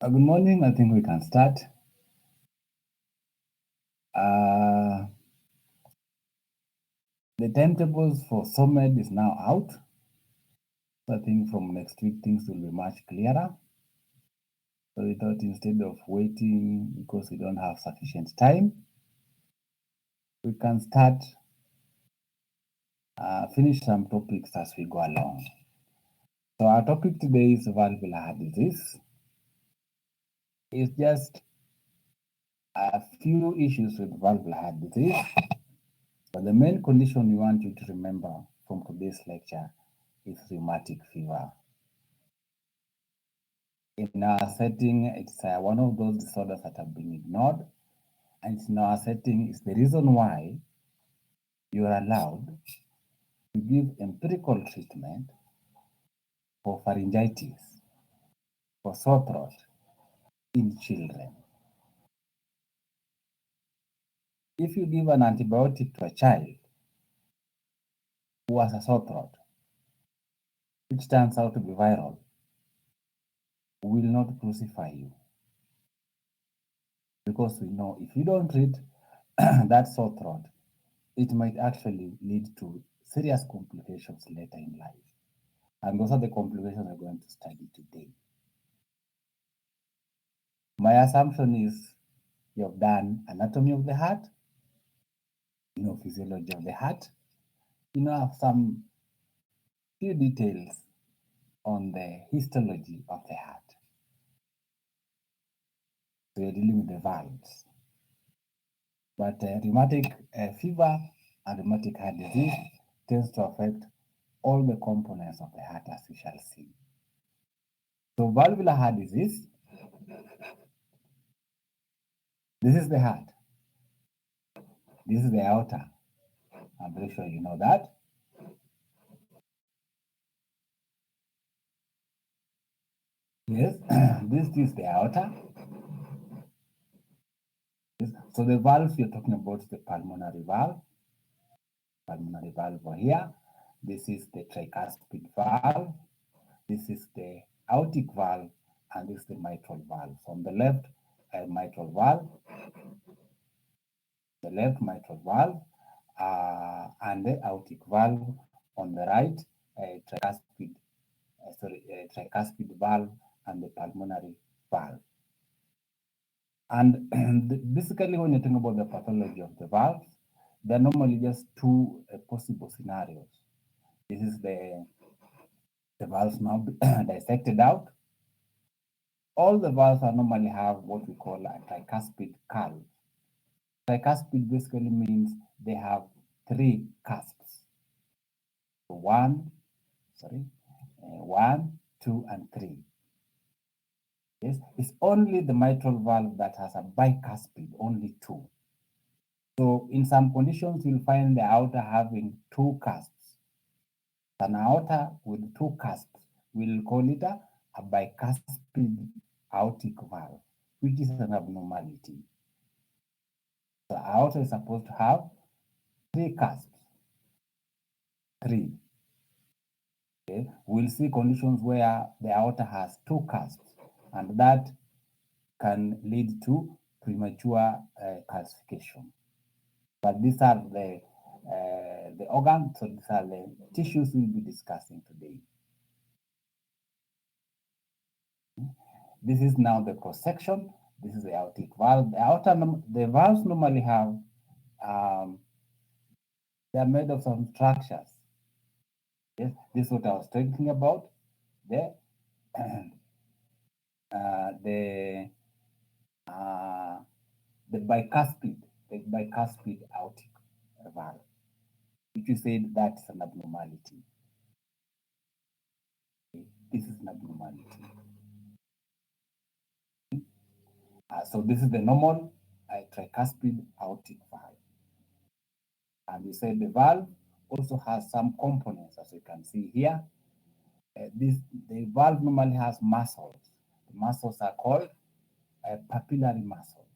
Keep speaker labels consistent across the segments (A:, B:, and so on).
A: Good morning. I think we can start. Uh, the timetables for SOMED is now out. So I think from next week things will be much clearer. So we thought instead of waiting because we don't have sufficient time, we can start, finish some topics as we go along. So our topic today is valvular heart disease. It's just a few issues with valvular heart disease. But the main condition we want you to remember from today's lecture is rheumatic fever. In our setting, it's one of those disorders that have been ignored. And in our setting, it's the reason why you are allowed to give empirical treatment for pharyngitis, for sore throat in children. If you give an antibiotic to a child who has a sore throat, which turns out to be viral, we will not crucify you. Because we know if you don't treat that sore throat, it might actually lead to serious complications later in life. And those are the complications we're going to study today. My assumption is you have done anatomy of the heart, you know physiology of the heart, you know have some few details on the histology of the heart. So you're dealing with the valves. But rheumatic fever and rheumatic heart disease tends to affect all the components of the heart, as we shall see. So valvular heart disease, this is the heart. This is the aorta. I'm very sure you know that. Yes, this is the aorta. Yes. So the valve you're talking about is the pulmonary valve over here. This is the tricuspid valve. This is the aortic valve, and this is the mitral valve. So on the left, mitral valve, and the aortic valve. On the right, tricuspid valve and the pulmonary valve. And basically, when you think about the pathology of the valves, there are normally just two possible scenarios. This is the valves now dissected out. All the valves are normally have what we call a tricuspid curve. Tricuspid basically means they have three cusps. One, one, two, and three. Yes, it's only the mitral valve that has a bicuspid, only two. So in some conditions, you'll find the aorta having two cusps. An aorta with two cusps, we'll call it a bicuspid aortic valve, which is an abnormality. The aorta is supposed to have three cusps. Three. Okay. We'll see conditions where the aorta has two cusps, and that can lead to premature calcification. But these are the organs, so these are the tissues we'll be discussing today. This is now the cross section. This is the aortic valve. The valves normally have, they are made of some structures. Yes, this is what I was talking about. The the uh, the bicuspid aortic valve, which you said that's an abnormality. Okay. This is an abnormality. So this is the normal tricuspid aortic valve. And we said the valve also has some components, as you can see here. The valve normally has muscles. The muscles are called papillary muscles.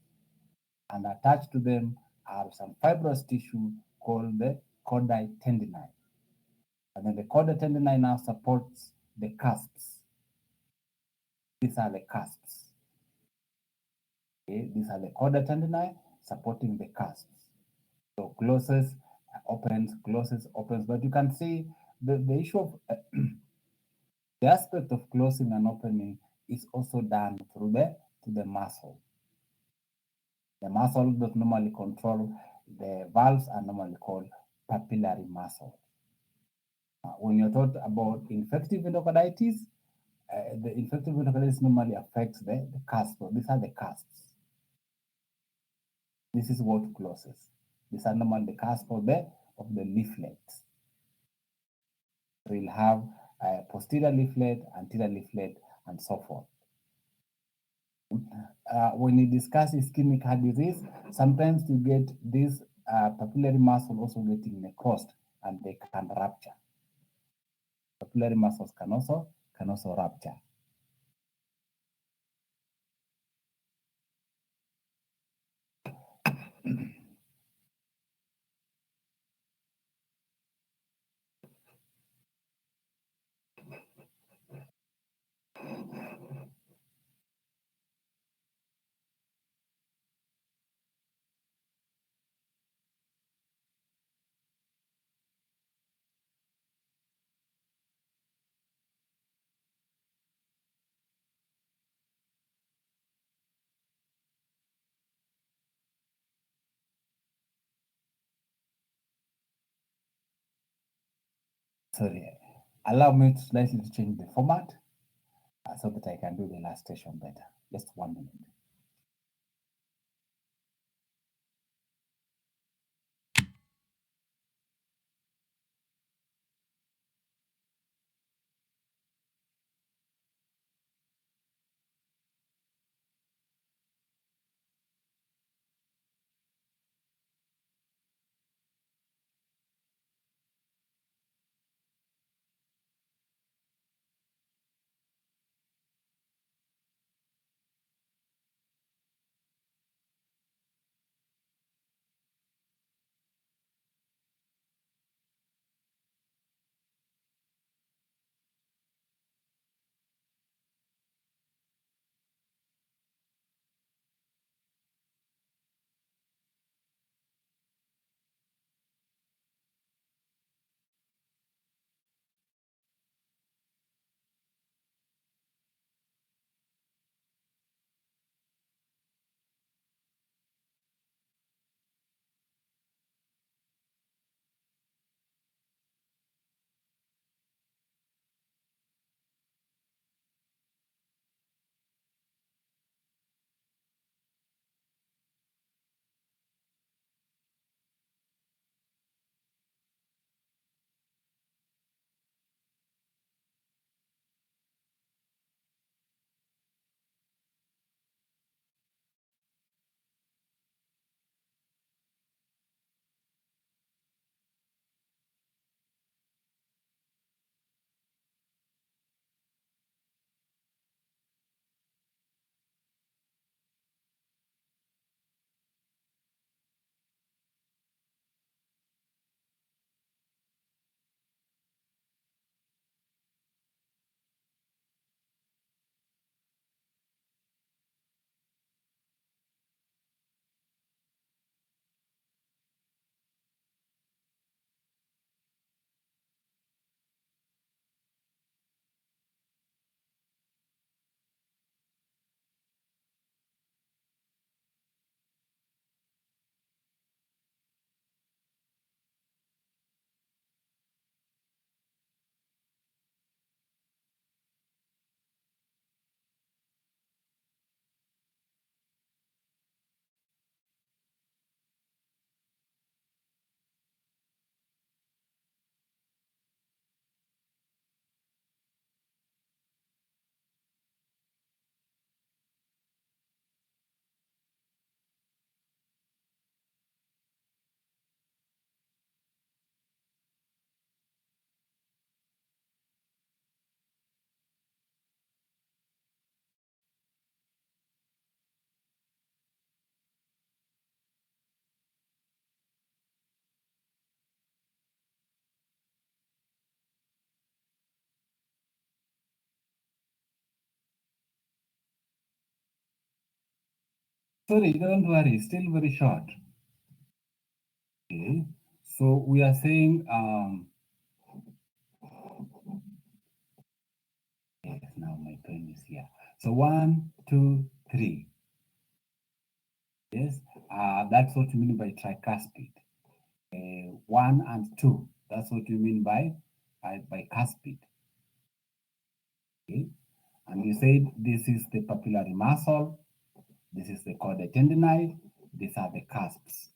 A: And attached to them are some fibrous tissue called the chordae tendineae. And then the chordae tendineae now supports the cusps. These are the cusps. Okay, these are the chorda tendini supporting the cusps. So closes, closes, opens. But you can see the issue of the aspect of closing and opening is also done through the muscle. The muscle that normally control the valves are normally called papillary muscle. When you're taught about infective endocarditis, the infective endocarditis normally affects the cusp. So these are the cusps. This is what closes. These are normally the cusp of the leaflets. We'll have posterior leaflet, anterior leaflet, and so forth. When you discuss ischemic heart disease, sometimes you get this papillary muscle also getting necrosed and they can rupture. Papillary muscles can also rupture. Sorry, allow me to slightly change the format so that I can do the last station better. Just 1 minute. Sorry, don't worry, still very short. Okay. So we are saying, yes, now my pen is here. So one, two, three. Yes, that's what you mean by tricuspid. One and two. That's what you mean by bicuspid. Okay. And you said this is the papillary muscle, this is the chordae tendineae, these are the cusps.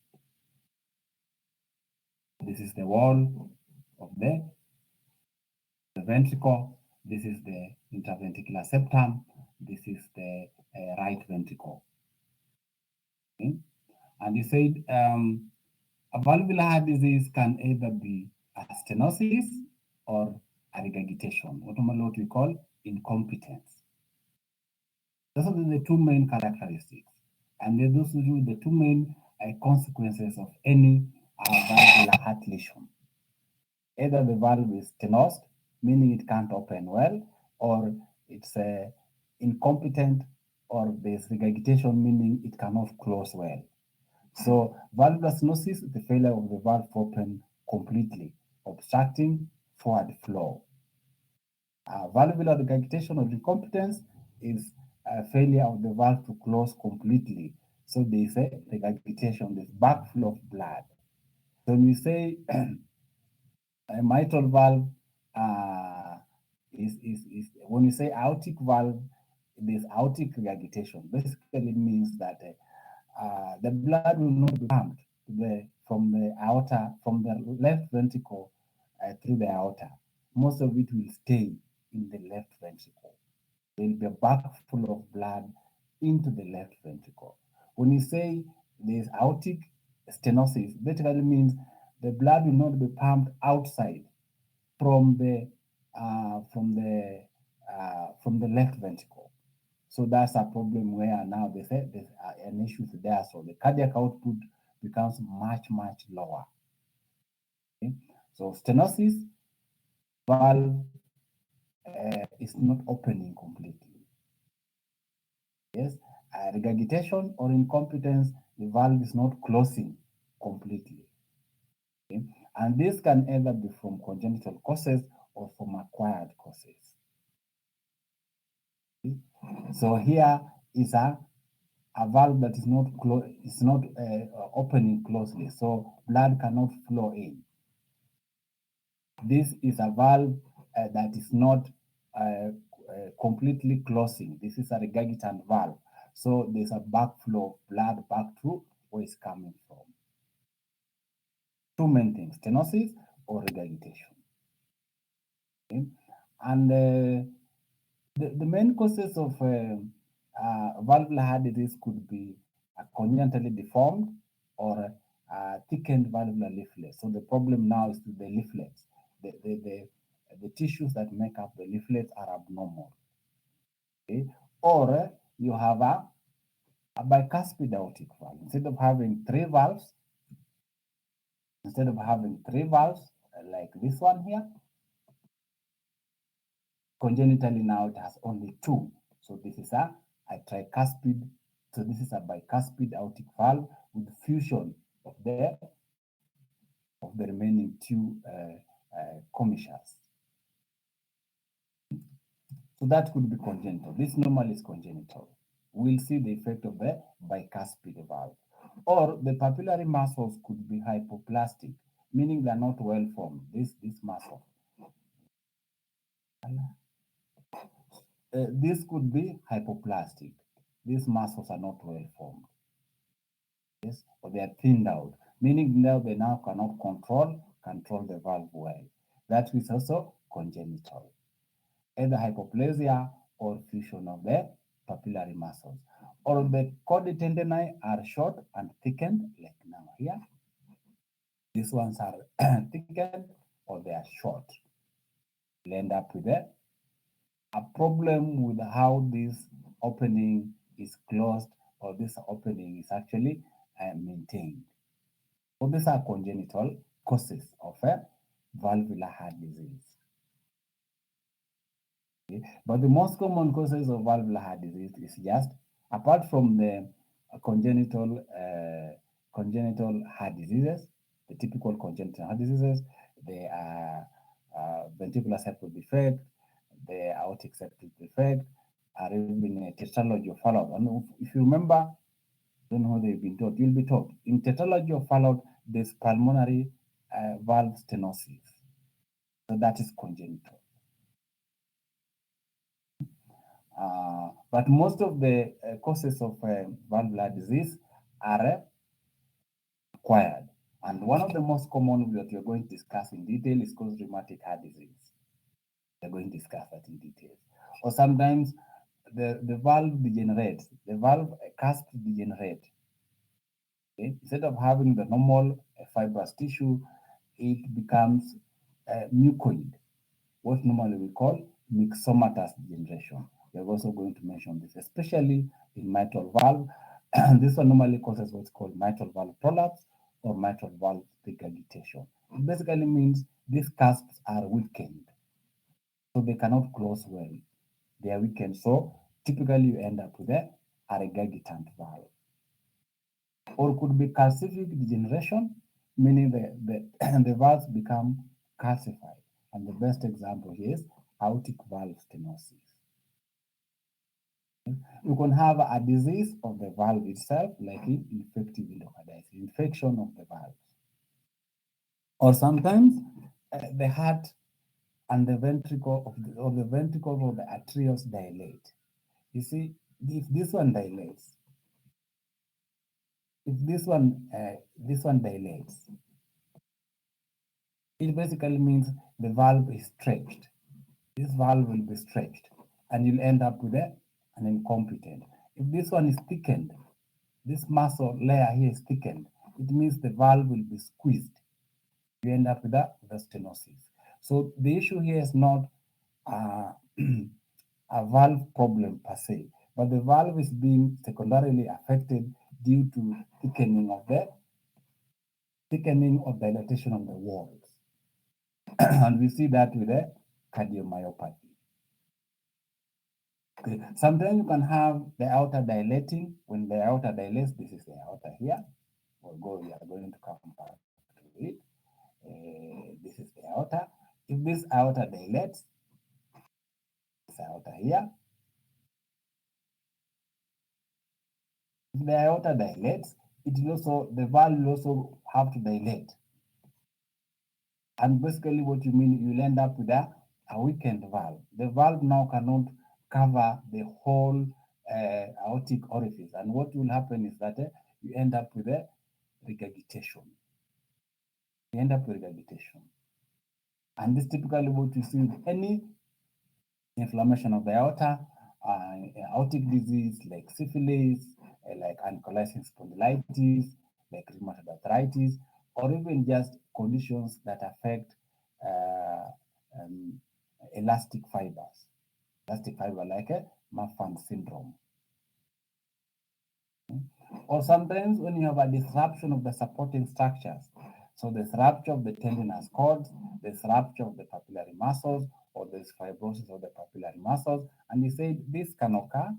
A: This is the wall of the ventricle, this is the interventricular septum, this is the right ventricle. Okay? And you said a valvular heart disease can either be a stenosis or a regurgitation, what we call incompetence. Those are the two main characteristics. And those are the two main consequences of any valvular heart lesion. Either the valve is stenosed, meaning it can't open well, or it's incompetent, or there's regurgitation, meaning it cannot close well. So valvular stenosis is the failure of the valve to open completely, obstructing forward flow. Valvular regurgitation or incompetence is a failure of the valve to close completely. So there is a regurgitation, there's backflow of blood. So when we say a mitral valve is when you say aortic valve, there's aortic regurgitation. Basically means that the blood will not be pumped from the aorta, from the left ventricle through the aorta. Most of it will stay in the left ventricle. There will be a backflow of blood into the left ventricle. When you say there's aortic stenosis, basically means the blood will not be pumped outside from the from the left ventricle. So that's a problem where now they say there's an issue there. So the cardiac output becomes much lower. Okay? So stenosis valve is not opening completely. Yes, regurgitation or incompetence, the valve is not closing completely. Okay? And this can either be from congenital causes or from acquired causes. Okay? So here is a valve that is not opening closely, so blood cannot flow in. This is a valve that is not completely closing. This is a regurgitant valve. So there's a backflow of blood back to where it's coming from. Two main things, stenosis or regurgitation. Okay? And the main causes of valvular heart disease could be congenitally deformed or thickened valvular leaflets. So the problem now is the leaflets. The tissues that make up the leaflets are abnormal. Okay? Or you have a bicuspid aortic valve. Instead of having three valves like this one here, congenitally now it has only two. So this is a tricuspid. So this is a bicuspid aortic valve with fusion of the remaining two commissures. So that could be congenital. This normally is congenital. We'll see the effect of the bicuspid valve. Or the papillary muscles could be hypoplastic, meaning they're not well formed. This muscle. This could be hypoplastic. These muscles are not well formed. Yes, or they are thinned out, meaning now they now cannot control the valve well. That is also congenital, either hypoplasia or fusion of the papillary muscles. Or the chordae tendineae are short and thickened, like now here. These ones are thickened or they are short. You'll end up with a problem with how this opening is closed or this opening is actually maintained. So these are congenital causes of a valvular heart disease. Okay? But the most common causes of valvular heart disease is just, apart from the congenital heart diseases, the typical congenital heart diseases. They are ventricular septal defect, the aortic septal defect, or even a tetralogy of Fallot. And if you remember, don't know whether you've been taught, you'll be taught in tetralogy of Fallot, there's pulmonary valve stenosis. So that is congenital. But most of the causes of valvular disease are acquired. And one of the most common that you're going to discuss in detail is called rheumatic heart disease. We're going to discuss that in detail. Or sometimes the valve degenerates, the valve cusp degenerate. Okay? Instead of having the normal fibrous tissue, it becomes mucoid, what normally we call myxomatous degeneration. We're also going to mention this, especially in mitral valve. This one normally causes what's called mitral valve prolapse or mitral valve regurgitation. It basically means these cusps are weakened, so they cannot close well. They are weakened, so typically you end up with a regurgitant valve. Or could be calcific degeneration, meaning the valves become calcified. And the best example here is aortic valve stenosis. You can have a disease of the valve itself, like infective endocarditis, infection of the valves. Or sometimes the heart and the ventricle or the ventricles of the arterioles dilate. You see, if this one dilates, if this one dilates, it basically means the valve is stretched. This valve will be stretched, and you'll end up with an incompetent. If this one is thickened, this muscle layer here is thickened, it means the valve will be squeezed. You end up with the stenosis. So the issue here is not uh, a valve problem per se, but the valve is being secondarily affected due to thickening of dilatation of the walls. And we see that with the cardiomyopathy. Okay. Sometimes you can have the aorta dilating. When the aorta dilates, this is the aorta here. We are going to come back to it. This is the aorta. If this aorta dilates, this aorta here. If the aorta dilates, the valve will also have to dilate. And basically what you mean, you'll end up with a weakened valve. The valve now cannot cover the whole aortic orifice. And what will happen is that you end up with a regurgitation. You end up with regurgitation. And this typically what you see with any inflammation of the aorta, aortic disease like syphilis, like ankylosing spondylitis, like rheumatoid arthritis, or even just conditions that affect uh, um, elastic fibers. Elastic fiber like a Marfan syndrome. Or sometimes when you have a disruption of the supporting structures, so there's rupture of the tendinous cords, there's rupture of the papillary muscles, or there's fibrosis of the papillary muscles, and he said this can occur.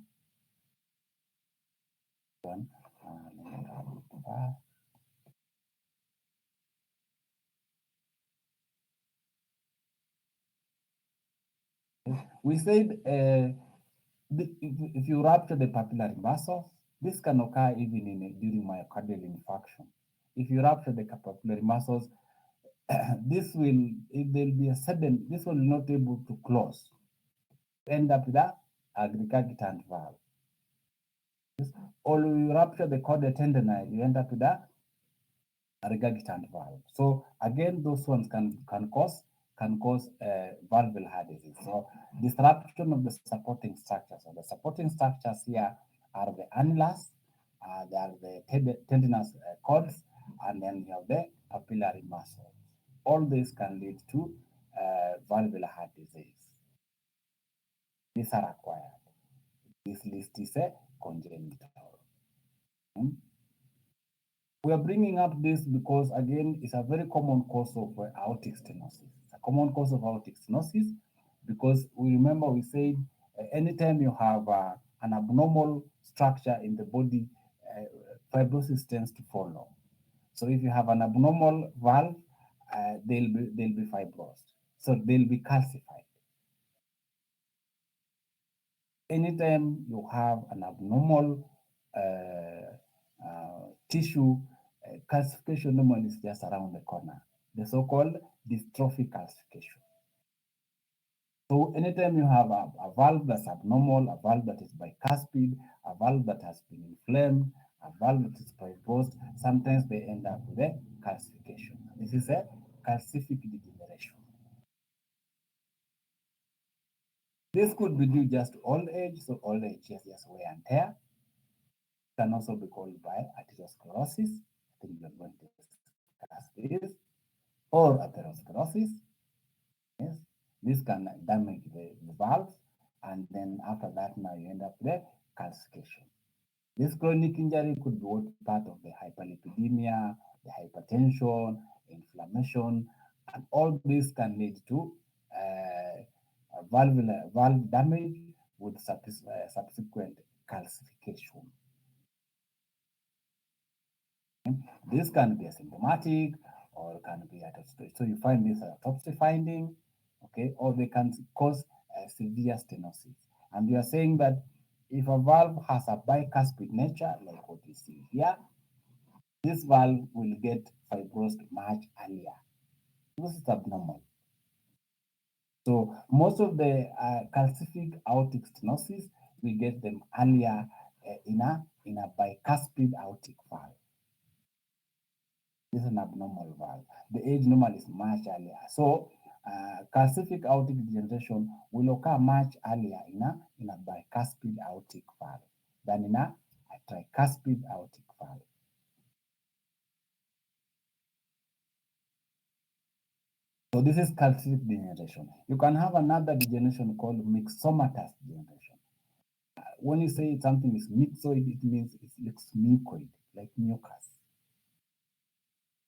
A: We said if you rupture the papillary muscles, this can occur even during myocardial infarction. If you rupture the papillary muscles, if there'll be a sudden, this one will not able to close. End up with a regurgitant valve. Or you rupture the chordae tendineae, you end up with a regurgitant valve. So again, those ones can cause valvular heart disease. So disruption of the supporting structures. So the supporting structures here are the annulus, they are the tendinous cords, and then you have the papillary muscles. All this can lead to valvular heart disease. These are acquired. This list is a congenital. Hmm? We are bringing up this because, again, it's a very common cause of aortic stenosis. It's a common cause of aortic stenosis because we remember we said anytime you have an abnormal structure in the body, fibrosis tends to follow. So if you have an abnormal valve, they'll be fibrosed. So they'll be calcified. Anytime you have an abnormal tissue, calcification normally is just around the corner, the so-called dystrophic calcification. So anytime you have a valve that's abnormal, a valve that is bicuspid, a valve that has been inflamed, a valve that is fibrosed, sometimes they end up with a calcification. This is a calcific degeneration. This could be due just to old age, so old age is just wear and tear. It can also be caused by arteriosclerosis. I think we're going to discuss this, or atherosclerosis. Yes, this can damage the valve, and then after that, now you end up with calcification. This chronic injury could be what part of the hyperlipidemia, the hypertension, inflammation, and all this can lead to valve damage with subsequent calcification. This can be asymptomatic or can be at a, so you find this autopsy finding, okay, or they can cause severe stenosis. And we are saying that if a valve has a bicuspid nature, like what you see here, this valve will get fibrosed much earlier. This is abnormal. So most of the calcific aortic stenosis, we get them earlier in a bicuspid aortic valve. This is an abnormal valve. The age normal is much earlier. So calcific aortic degeneration will occur much earlier in a bicuspid aortic valve than in a tricuspid aortic valve. So this is calcific degeneration. You can have another degeneration called myxomatous degeneration. When you say something is myxoid, it means it looks mucoid, like mucus.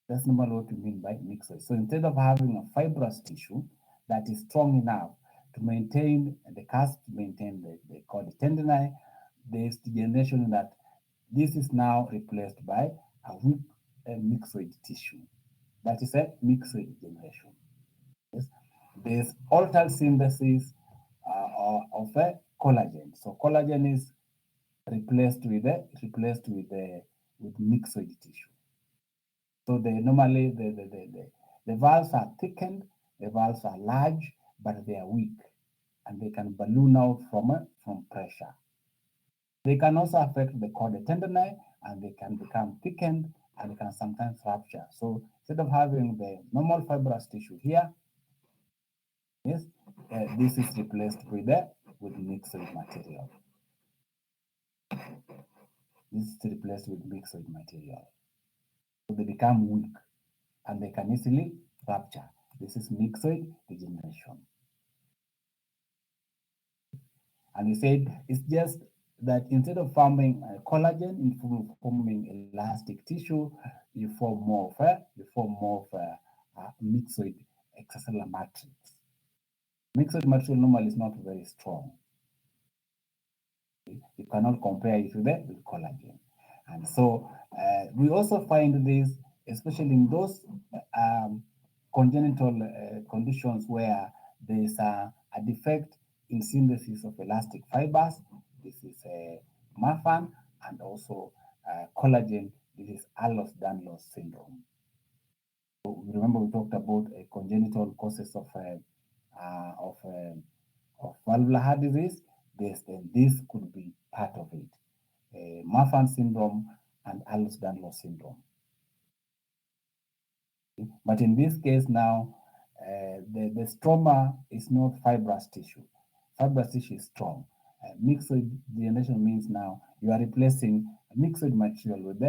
A: That's normally what we mean by myxoid. So instead of having a fibrous tissue that is strong enough to maintain the cusp, to maintain the cord tendini, there's degeneration that this is now replaced by a weak myxoid tissue. That is a myxoid degeneration. Yes. There's altered synthesis of a collagen. So collagen is replaced with myxoid tissue. So normally the valves are thickened, the valves are large, but they are weak, and they can balloon out from pressure. They can also affect the cord tendoni, and they can become thickened, and they can sometimes rupture. So instead of having the normal fibrous tissue here, yes, this is replaced with myxoid material. This is replaced with myxoid material. So they become weak and they can easily rupture. This is myxoid degeneration. And we said it's just that instead of forming collagen, instead of forming elastic tissue, you form more of myxoid extracellular matrix. Myxoid material normally is not very strong. You cannot compare it with collagen. And so we also find this, especially in those congenital conditions where there is a defect in synthesis of elastic fibers. This is Marfan, and also collagen. This is Ehlers-Danlos syndrome. So remember we talked about congenital causes of, of valvular heart disease. This could be part of it. Marfan syndrome and Ehlers-Danlos syndrome. But in this case now, the stroma is not fibrous tissue. Fibrous tissue is strong. Myxoid degeneration means now you are replacing myxoid material with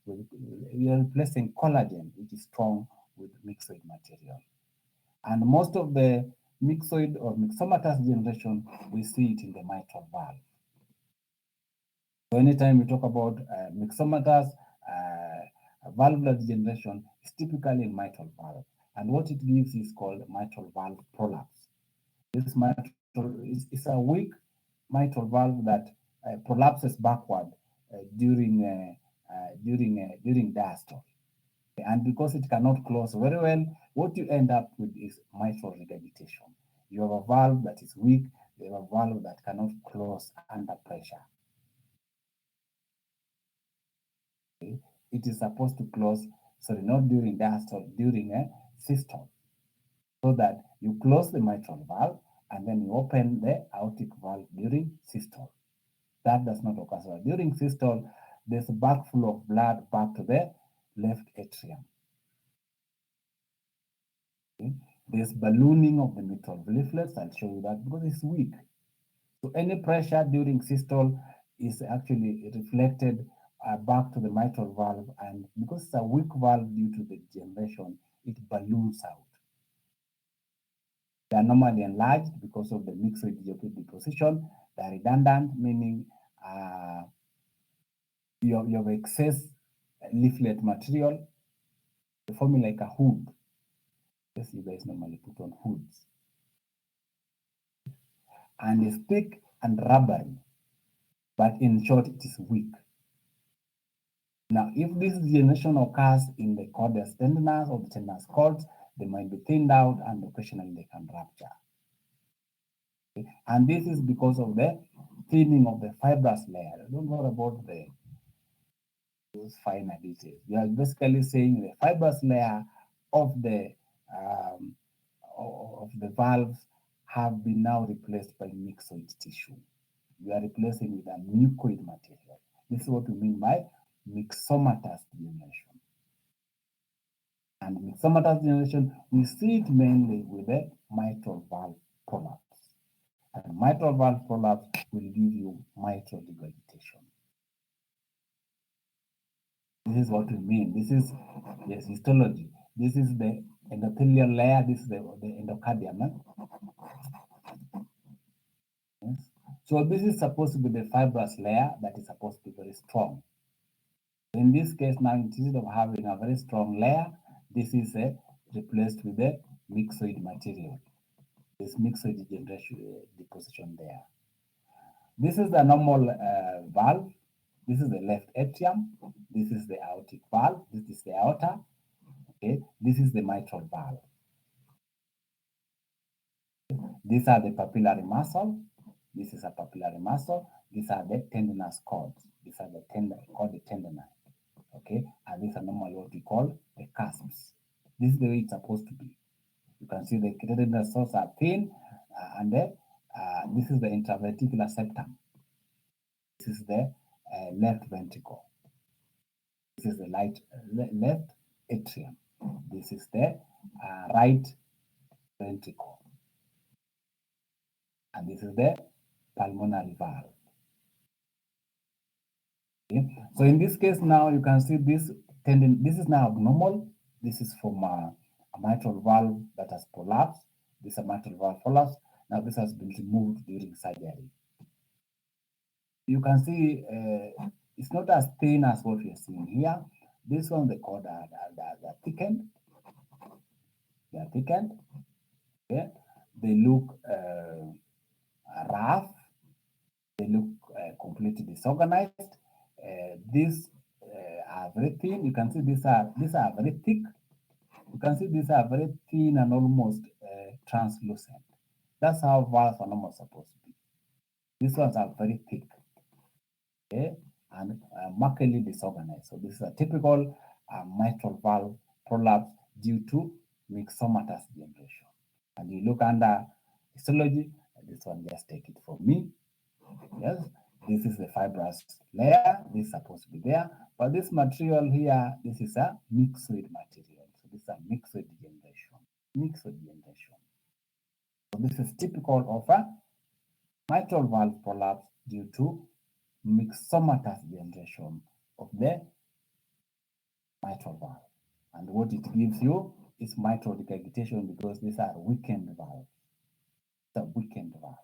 A: you are replacing collagen, which is strong, with myxoid material. And most of the myxoid or myxomatous degeneration, we see it in the mitral valve. So anytime we talk about myxomatous valvular degeneration, it's typically in mitral valve. And what it gives is called mitral valve prolapse. This mitral is a weak mitral valve that prolapses backward during during diastole. And because it cannot close very well, what you end up with is mitral regurgitation. You have a valve that is weak, you have a valve that cannot close under pressure. Okay? It is supposed to close, sorry, not during diastole, during a systole, so that you close the mitral valve and then you open the aortic valve during systole. That does not occur. So during systole, there's a backflow of blood back to the left atrium. Okay? There's ballooning of the mitral leaflets. I'll show you that because it's weak. So any pressure during systole is actually reflected back to the mitral valve, and because it's a weak valve due to the degeneration, it balloons out. They are normally enlarged because of the myxoid deposition. They are redundant, meaning you have excess leaflet material. They form like a hood. Yes, you guys normally put on hoods. And it's thick and rubbery, but in short, it is weak. Now, if this degeneration occurs in the corda's tendinous or the tendinous cords, they might be thinned out and occasionally they can rupture. Okay? And this is because of the thinning of the fibrous layer. Don't worry about those finer details. We are basically saying the fibrous layer of um, the valves have been now replaced by myxoid tissue. We are replacing with a mucoid material. This is what we mean by myxomatous degeneration. And myxomatous degeneration, we see it mainly with the mitral valve prolapse. And mitral valve prolapse will give you mitral regurgitation. This is what we mean. This is, yes, histology. This is the endothelial layer. This is the endocardium. Yes. So this is supposed to be the fibrous layer that is supposed to be very strong. In this case, now instead of having a very strong layer, this is replaced with a myxoid material. This myxoid degeneration deposition there. This is the normal valve. This is the left atrium. This is the aortic valve. This is the aorta. Okay. This is the mitral valve. These are the papillary muscle. This is a papillary muscle. These are the tendinous cords. These are the called the tendini. Okay, and these are normally what we call the cusps. This is the way it's supposed to be. You can see the tendinous cells are thin, and this is the intraventricular septum. This is the left ventricle. This is the left atrium. This is the right ventricle. And this is the pulmonary valve. Okay. So in this case now you can see this tendon, this is now abnormal. This is from a mitral valve that has prolapsed. This is a mitral valve prolapse. Now this has been removed during surgery. You can see it's not as thin as what we are seeing here. This one they call the thickened. They are thickened. Okay. They look rough. They look completely disorganized. These are very thin. You can see these are very thick. You can see these are very thin and almost translucent. That's how valves are normally supposed to be. These ones are very thick, okay, and markedly disorganized. So this is a typical mitral valve prolapse due to myxomatous degeneration. And you look under histology, this one just take it from me. Yes, this is the fibrous layer. This is supposed to be there, but this material here, this is a myxoid material. So this is a myxoid degeneration. Myxoid degeneration. So this is typical of a mitral valve prolapse due to myxomatous degeneration of the mitral valve. And what it gives you is mitral regurgitation because these are weakened valves. It's a weakened valve.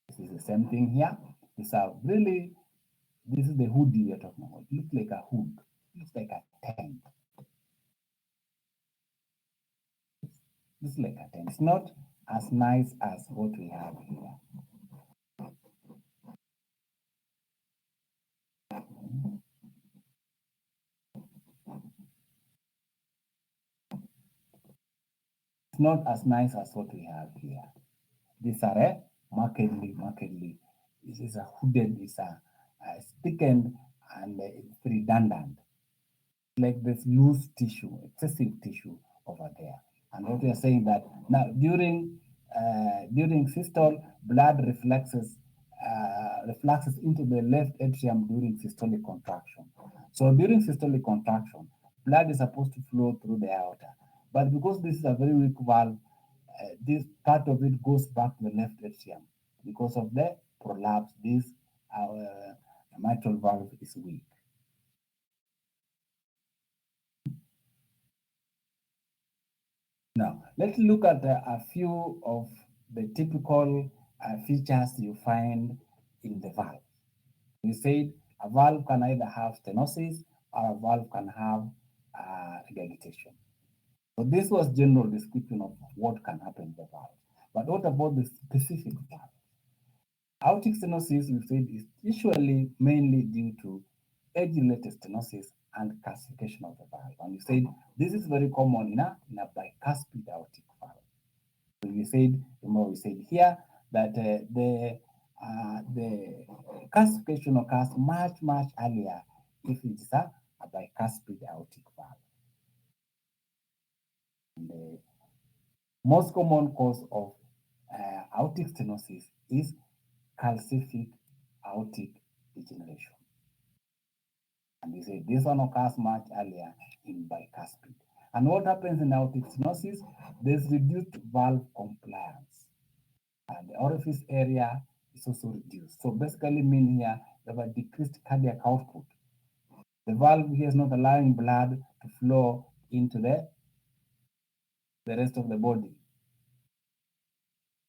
A: This is the same thing here. These are really, this is the hoodie we are talking about. It looks like a hood. It looks like a tent. This is like a tent. It's not as nice as what we have here. It's not as nice as what we have here. These are a markedly. This is a hooded, it's thickened and it's redundant. Like this loose tissue, excessive tissue over there. And what we are saying that now during systole, blood refluxes into the left atrium during systolic contraction. So during systolic contraction, blood is supposed to flow through the aorta, but because this is a very weak valve, this part of it goes back to the left atrium because of the prolapse. This mitral valve is weak. Now, let's look at a few of the typical features you find in the valve. We said a valve can either have stenosis or a valve can have regurgitation. So this was general description of what can happen in the valve. But what about the specific valve? Aortic stenosis, we said, is usually mainly due to age-related stenosis and calcification of the valve. And we said this is very common in a bicuspid aortic valve. So we said, remember we said here that the calcification occurs much earlier if it is a bicuspid aortic valve. And the most common cause of aortic stenosis is calcific aortic degeneration. And we say this one occurs much earlier in bicuspid. And what happens in aortic stenosis? There's reduced valve compliance. And the orifice area is also reduced. So basically mean here you have a decreased cardiac output. The valve here is not allowing blood to flow into the rest of the body.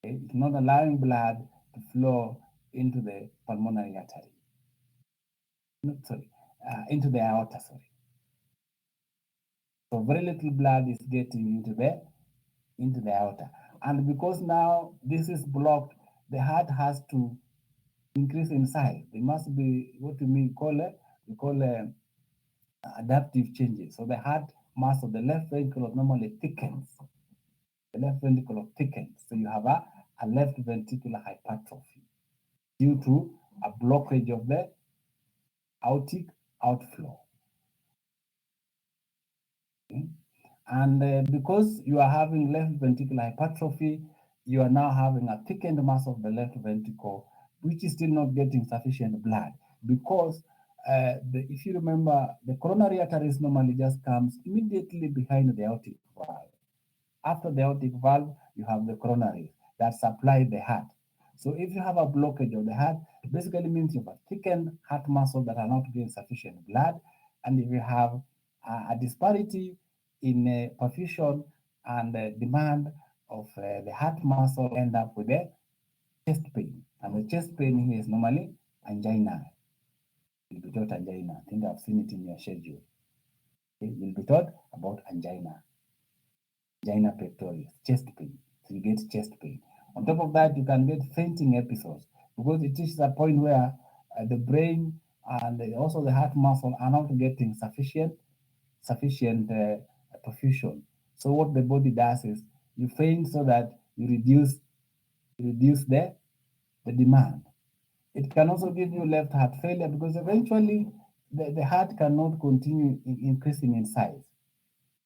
A: Okay? It's not allowing blood to flow into the pulmonary artery. No, sorry, into the aorta, sorry. So very little blood is getting into the aorta. And because now this is blocked, the heart has to increase in size. There must be what we call adaptive changes. So the heart mass of the left ventricle normally thickens. The left ventricle thickens. So you have a left ventricular hypertrophy due to a blockage of the aortic outflow. Okay? And because you are having left ventricular hypertrophy, you are now having a thickened mass of the left ventricle, which is still not getting sufficient blood. Because if you remember, the coronary arteries normally just comes immediately behind the aortic valve. After the aortic valve, you have the coronaries that supply the heart. So if you have a blockage of the heart, it basically means you have a thickened heart muscle that are not getting sufficient blood. And if you have a disparity in perfusion and demand of the heart muscle, end up with a chest pain. And the chest pain here is normally angina. You'll be taught angina. I think I've seen it in your schedule. Okay? You'll be taught about angina pectoris, chest pain. So you get chest pain. On top of that, you can get fainting episodes because it reaches a point where the brain and also the heart muscle are not getting sufficient perfusion. So what the body does is you faint so that you reduce the demand. It can also give you left heart failure because eventually the heart cannot continue increasing in size.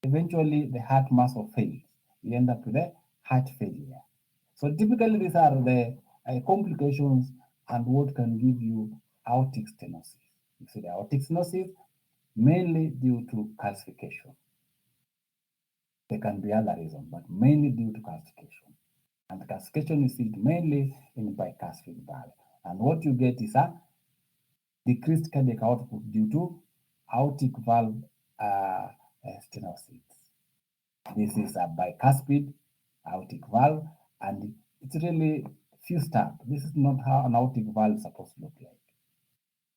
A: Eventually the heart muscle fails. You end up with a heart failure. So typically these are the complications and what can give you aortic stenosis. You see the aortic stenosis mainly due to calcification. There can be other reasons, but mainly due to calcification. And the calcification is seen mainly in bicuspid valve. And what you get is a decreased cardiac output due to aortic valve stenosis. This is a bicuspid aortic valve, and it's really fused up. This is not how an aortic valve is supposed to look like.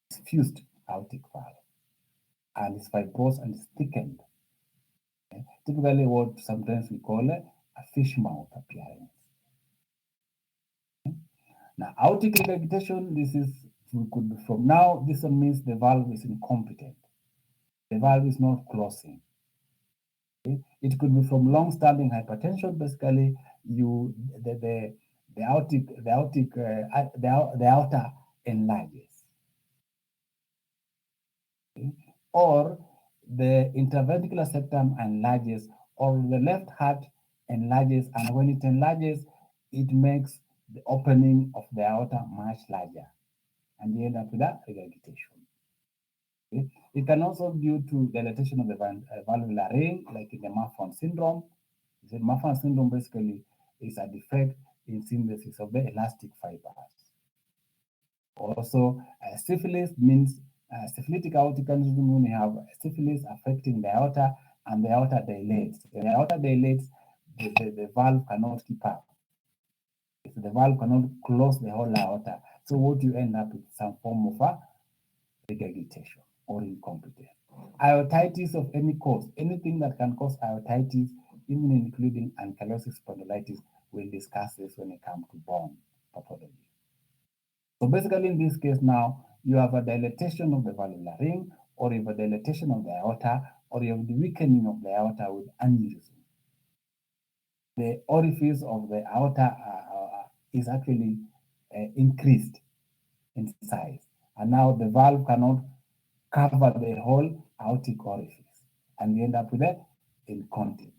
A: It's fused aortic valve, and it's fibrous and it's thickened. Okay? Typically, what sometimes we call a fish mouth appearance. Okay? Now, aortic regurgitation, this is could be from now. This means the valve is incompetent. The valve is not closing. Okay? It could be from long-standing hypertension. Basically, you the the outer enlarges, okay? Or the interventricular septum enlarges, or the left heart enlarges, and when it enlarges, it makes the opening of the aorta much larger, and you end up with a regurgitation. Okay? It can also be due to dilatation of the valvular ring, like in the Marfan syndrome. The Marfan syndrome basically is a defect in synthesis of the elastic fibers. Also, syphilis means syphilitic aortic aneurysm when you have syphilis affecting the aorta and the aorta dilates. When the aorta dilates, the valve cannot keep up. If the valve cannot close the whole aorta, so what you end up with some form of a regurgitation or incompetence. Aortitis of any cause, anything that can cause aortitis, even including ankylosing spondylitis, we'll discuss this when it comes to bone pathology. So basically in this case now, you have a dilatation of the valvular ring, or you have a dilatation of the aorta, or you have the weakening of the aorta with aneurysm. The orifice of the aorta is actually increased in size, and now the valve cannot cover the whole aortic orifice, and you end up with a incompetence.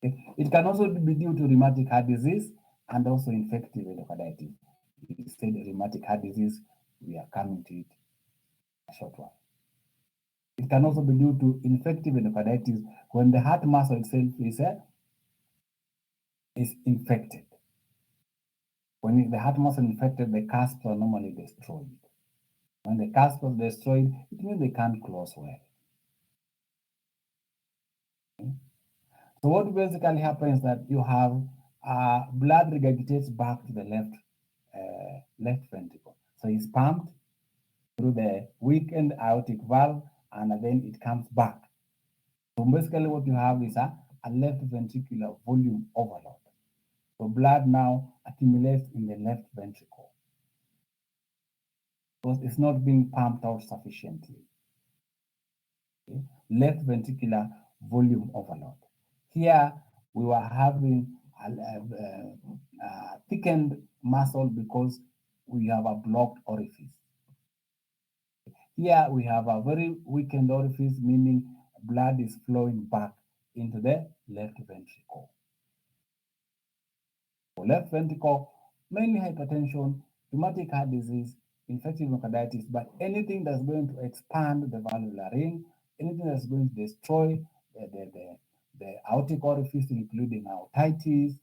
A: It can also be due to rheumatic heart disease and also infective endocarditis. You said rheumatic heart disease, we are coming to it a short while. It can also be due to infective endocarditis when the heart muscle itself is infected. When the heart muscle is infected, the cusps are normally destroyed. When the cusp is destroyed, it means they can't close well. Okay? So what basically happens is that you have blood regurgitates back to the left ventricle. So it's pumped through the weakened aortic valve, and then it comes back. So basically what you have is a left ventricular volume overload. So blood now accumulates in the left ventricle because it's not being pumped out sufficiently. Okay? Left ventricular volume overload. Here we were having a thickened muscle because we have a blocked orifice. Here we have a very weakened orifice, meaning blood is flowing back into the left ventricle. For left ventricle, mainly hypertension, rheumatic heart disease, infective endocarditis, but anything that's going to expand the valvular ring, anything that's going to destroy the aortic orifice, including aortitis,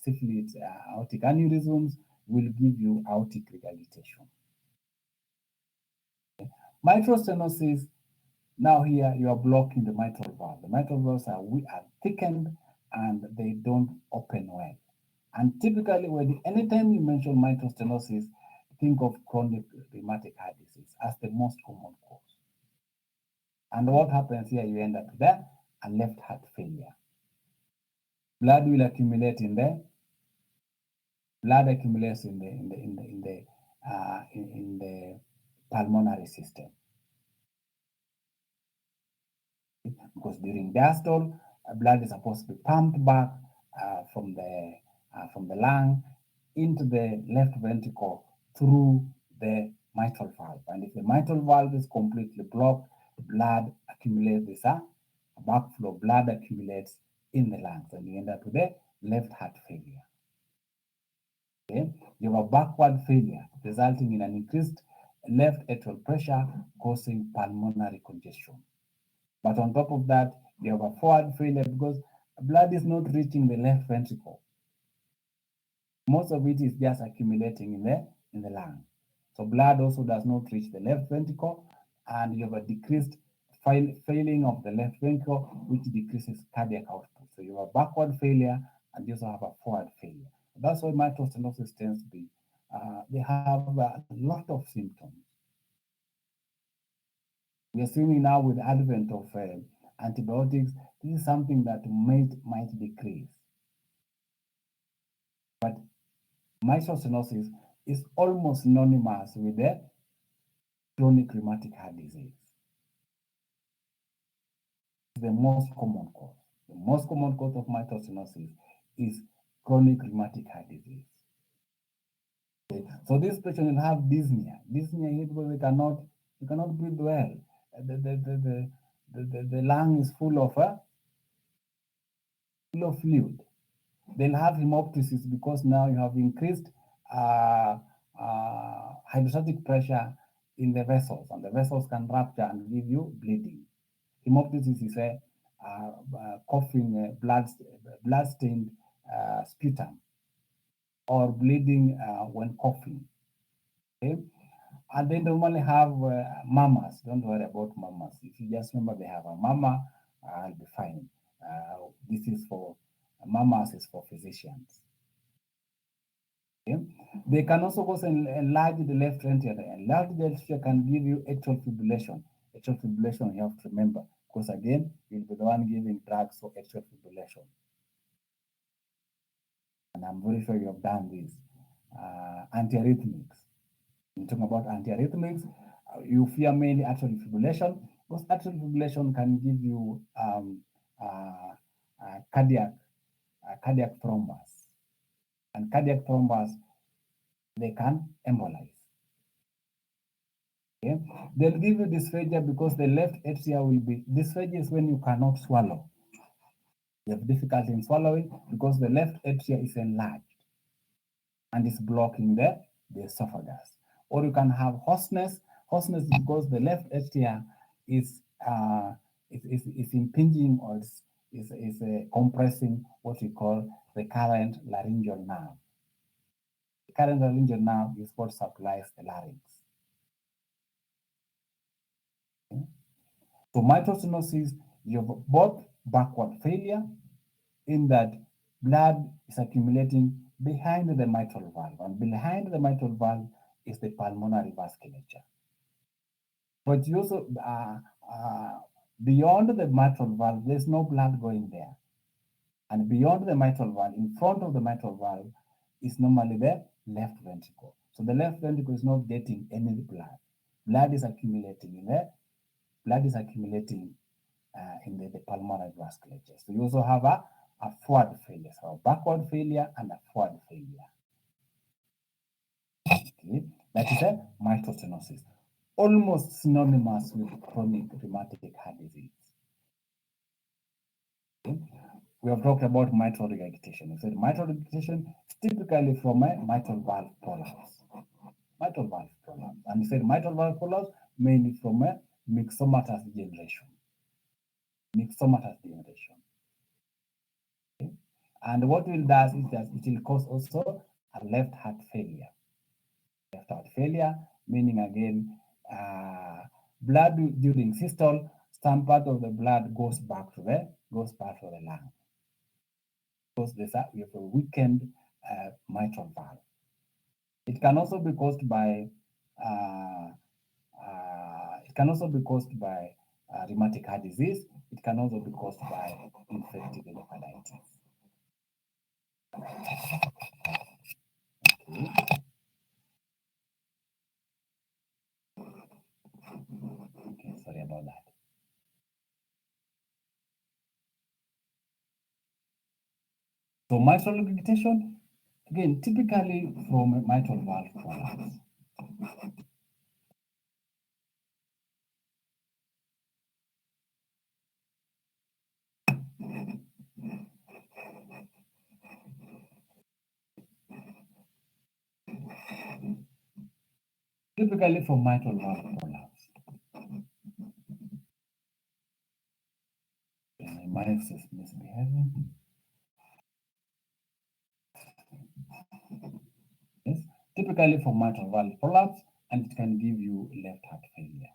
A: syphilis, aortic aneurysms, will give you aortic regurgitation. Mitral stenosis, now here you are blocking the mitral valve. The mitral valves are thickened and they don't open well. And typically, anytime you mention mitral stenosis, think of chronic rheumatic heart disease as the most common cause. And what happens here, you end up with a left heart failure. Blood will accumulate in there. Blood accumulates in the pulmonary system. Because during diastole, blood is supposed to be pumped back from the lung into the left ventricle through the mitral valve. And if the mitral valve is completely blocked, blood accumulates, this backflow, blood accumulates in the lungs, and you end up with a left heart failure. Okay? You have a backward failure resulting in an increased left atrial pressure causing pulmonary congestion. But on top of that, you have a forward failure because blood is not reaching the left ventricle. Most of it is just accumulating in the lung. So blood also does not reach the left ventricle, and you have a decreased failing of the left ventricle, which decreases cardiac output. So you have a backward failure, and you also have a forward failure. That's why mitral stenosis tends to be, they have a lot of symptoms. We are seeing now with the advent of antibiotics, this is something that might decrease. But mitral stenosis is almost synonymous with the chronic rheumatic heart disease. The most common cause. The most common cause of mitral stenosis is chronic rheumatic heart disease. Okay. So this patient will have dyspnea. Dyspnea is because they cannot breathe well. The lung is full of fluid. They'll have hemoptysis because now you have increased hydrostatic pressure in the vessels, and the vessels can rupture and give you bleeding. Hemoptysis is a coughing, blood-stained sputum, or bleeding when coughing. Okay? And they normally have mamas. Don't worry about mamas. If you just remember they have a mama, I'll be fine. This is for mamas is for physicians. Okay? They can also cause enlarge the left ventricle. Enlarged ventricle can give you atrial fibrillation. Atrial fibrillation, you have to remember, because again, you'll be the one giving drugs for atrial fibrillation. And I'm very sure you have done this. Antiarrhythmics. When talking about antiarrhythmics, you fear mainly atrial fibrillation, because atrial fibrillation can give you cardiac thrombus. And cardiac thrombus, they can embolize. Okay? They'll give you dysphagia because the left atria will be, dysphagia is when you cannot swallow. You have difficulty in swallowing because the left atria is enlarged and is blocking the esophagus. Or you can have hoarseness. Hoarseness is because the left atria is impinging, or is compressing what we call the current laryngeal nerve. The current laryngeal nerve is what supplies the larynx. Okay? So mitral stenosis, you have both backward failure, in that blood is accumulating behind the mitral valve, and behind the mitral valve is the pulmonary vasculature. But you also, beyond the mitral valve, there's no blood going there. And beyond the mitral valve, in front of the mitral valve, is normally the left ventricle. So the left ventricle is not getting any blood. Blood is accumulating in there. Blood is accumulating in the pulmonary vasculature. So you also have a forward failure, so a backward failure and a forward failure. Okay, that is a mitral stenosis, almost synonymous with chronic rheumatic heart disease. Okay. We have talked about mitral regurgitation. We said mitral regurgitation is typically from a mitral valve prolapse. Mitral valve prolapse. And we said mitral valve prolapse mainly from a myxomatous degeneration. Myxomatous degeneration. Okay. And what it does is that it will cause also a left heart failure. Left heart failure, meaning again, blood during systole, some part of the blood goes back to the lung, because we have a weakened mitral valve. It can also be caused by rheumatic heart disease. It can also be caused by infective endocarditis. Okay. Okay, sorry about that. So mitral regurgitation, again, typically from a mitral valve prolapse. Typically from mitral valve prolapse. My mic is misbehaving. Yes, typically from mitral valve prolapse, and it can give you left heart failure.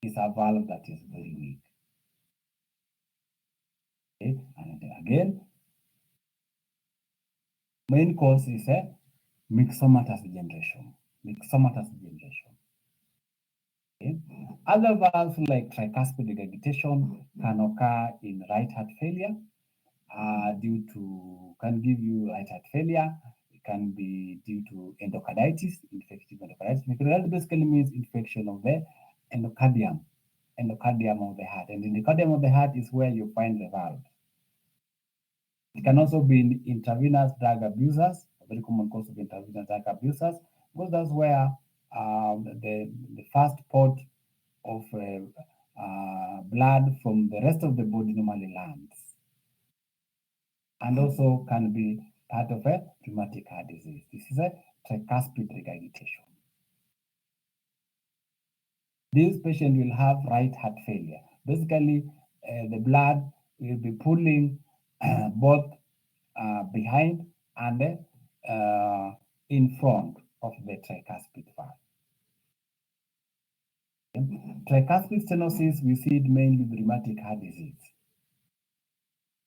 A: It's a valve that is very weak. Okay, and again, main cause is a myxomatous degeneration. Myxomatous degeneration. Okay. Other valves like tricuspid regurgitation can occur in right heart failure can give you right heart failure. It can be due to endocarditis, infective endocarditis. Endocarditis basically means infection of the endocardium. endocardium of the heart. And in the endocardium of the heart is where you find the valve. It can also be in intravenous drug abusers, a very common cause of intravenous drug abusers, because that's where the first port of blood from the rest of the body normally lands, and also can be part of a rheumatic heart disease. This is a tricuspid regurgitation. This patient will have right heart failure. Basically, the blood will be pulling both behind and in front of the tricuspid valve. Tricuspid stenosis, we see it mainly with rheumatic heart disease.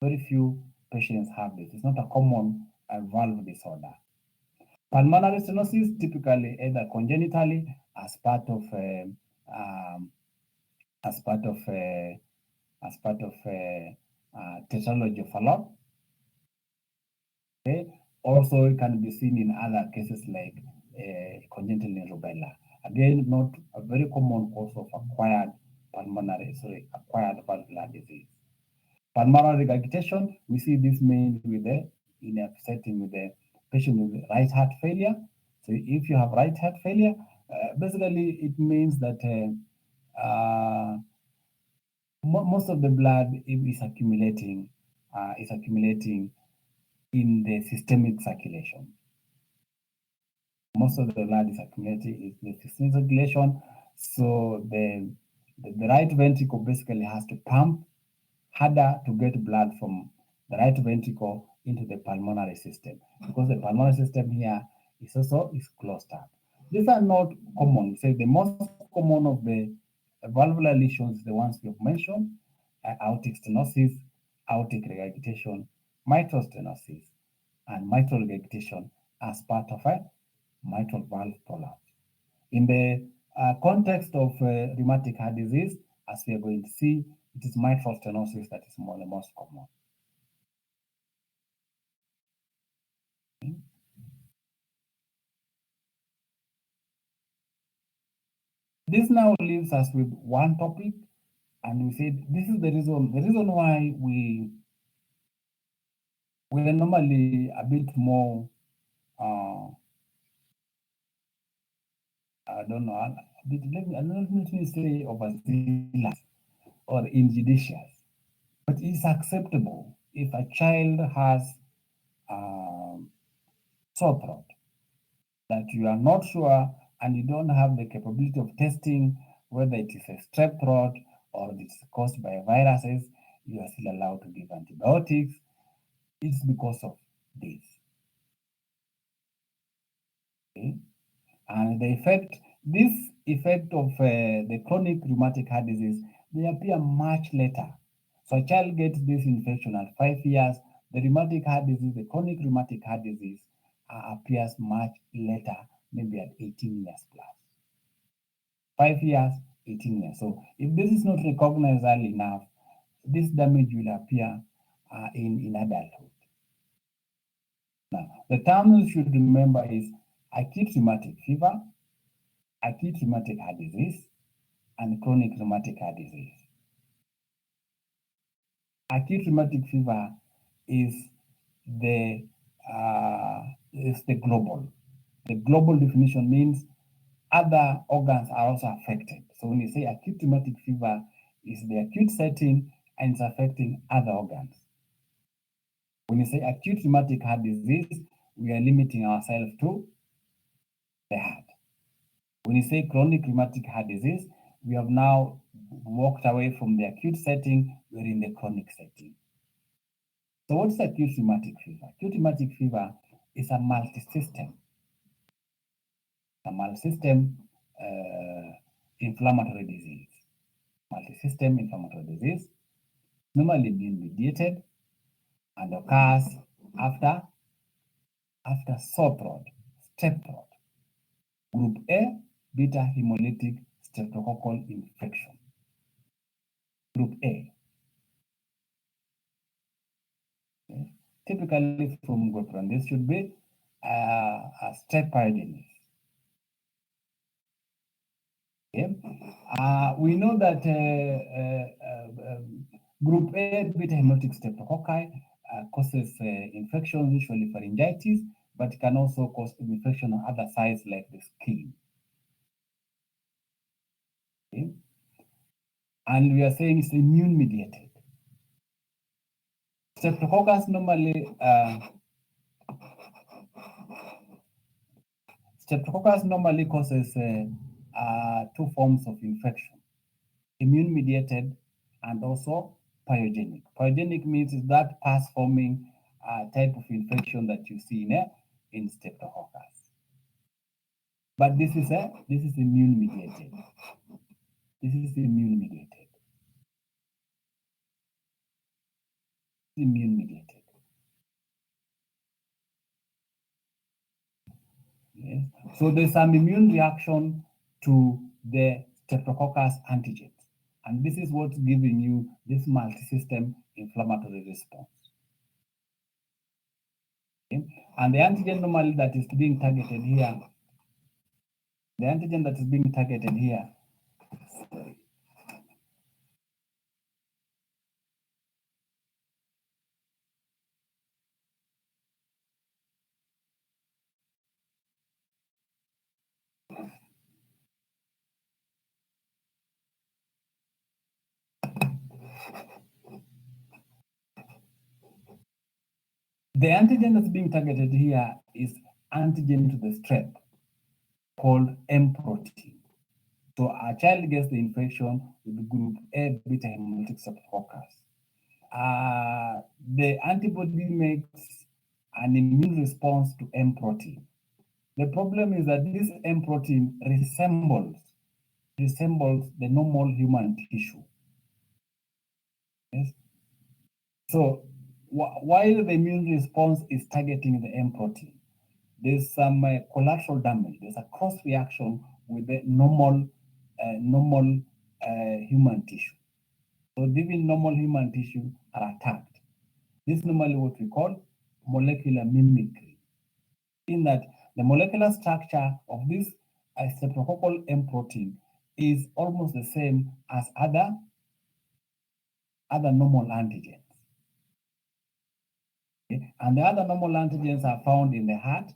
A: Very few patients have this. It's not a common valve disorder. Pulmonary stenosis, typically either congenitally as part of um, as part of tetralogy of Fallot. Okay. Also, it can be seen in other cases like congenital rubella. Again, not a very common cause of acquired valvular disease. Pulmonary regurgitation, we see this mainly with in a setting with the patient with right heart failure. So if you have right heart failure, basically it means that most of the blood is accumulating in the systemic circulation. Most of the blood is accumulating in the systemic circulation. So the right ventricle basically has to pump harder to get blood from the right ventricle into the pulmonary system, because the pulmonary system here is closed up. These are not common. So the most common of the valvular lesions, the ones we have mentioned, aortic stenosis, aortic regurgitation, mitral stenosis, and mitral regurgitation as part of a mitral valve prolapse. In the context of rheumatic heart disease, as we are going to see, it is mitral stenosis that is the most common. This now leaves us with one topic, and we said this is the reason why we are normally a bit more I don't know, let me say overzealous or injudicious, but it's acceptable if a child has sore throat that you are not sure and you don't have the capability of testing whether it is a strep throat or it's caused by viruses, you are still allowed to give antibiotics. It's because of this. Okay? And this effect of the chronic rheumatic heart disease, they appear much later. So a child gets this infection at 5 years. The rheumatic heart disease, the chronic rheumatic heart disease, appears much later, maybe at 18 years plus. 5 years, 18 years. So if this is not recognized early enough, this damage will appear in adulthood. Now, the terms you should remember is acute rheumatic fever, acute rheumatic heart disease, and chronic rheumatic heart disease. Acute rheumatic fever is the global. The global definition means other organs are also affected. So when you say acute rheumatic fever, is the acute setting and it's affecting other organs. When you say acute rheumatic heart disease, we are limiting ourselves to the heart. When you say chronic rheumatic heart disease, we have now walked away from the acute setting, we're in the chronic setting. So what's acute rheumatic fever? Acute rheumatic fever is a multi-system inflammatory disease. Multi-system inflammatory disease, normally being mediated and occurs after sore throat, strep throat. Group A, beta hemolytic streptococcal infection. Group A. Okay. Typically from group 1, this should be a strep pyogenes. Okay. We know that group A beta hemolytic streptococci causes infections, usually pharyngitis, but can also cause infection on other sides like the skin. Okay. And we are saying it's immune mediated. Streptococcus normally causes two forms of infection: immune mediated and also pyogenic. Pyogenic means that pus forming type of infection that you see in streptococcus. But this is immune mediated. This is immune mediated. Immune mediated. Yes. So there's some immune reaction to the streptococcus antigens. And this is what's giving you this multi-system inflammatory response. Okay? And the antigen normally that is being targeted here, the antigen that is being targeted here, sorry, the antigen that's being targeted here is antigen to the strep called M protein. So a child gets the infection with group A beta hemolytic streptococcus. The antibody makes an immune response to M protein. The problem is that this M protein resembles the normal human tissue. Yes? So while the immune response is targeting the M protein, there's some collateral damage. There's a cross reaction with the normal human tissue. So even normal human tissue are attacked. This is normally what we call molecular mimicry, in that the molecular structure of this streptococcal M protein is almost the same as other normal antigens. Okay? And the other normal antigens are found in the heart,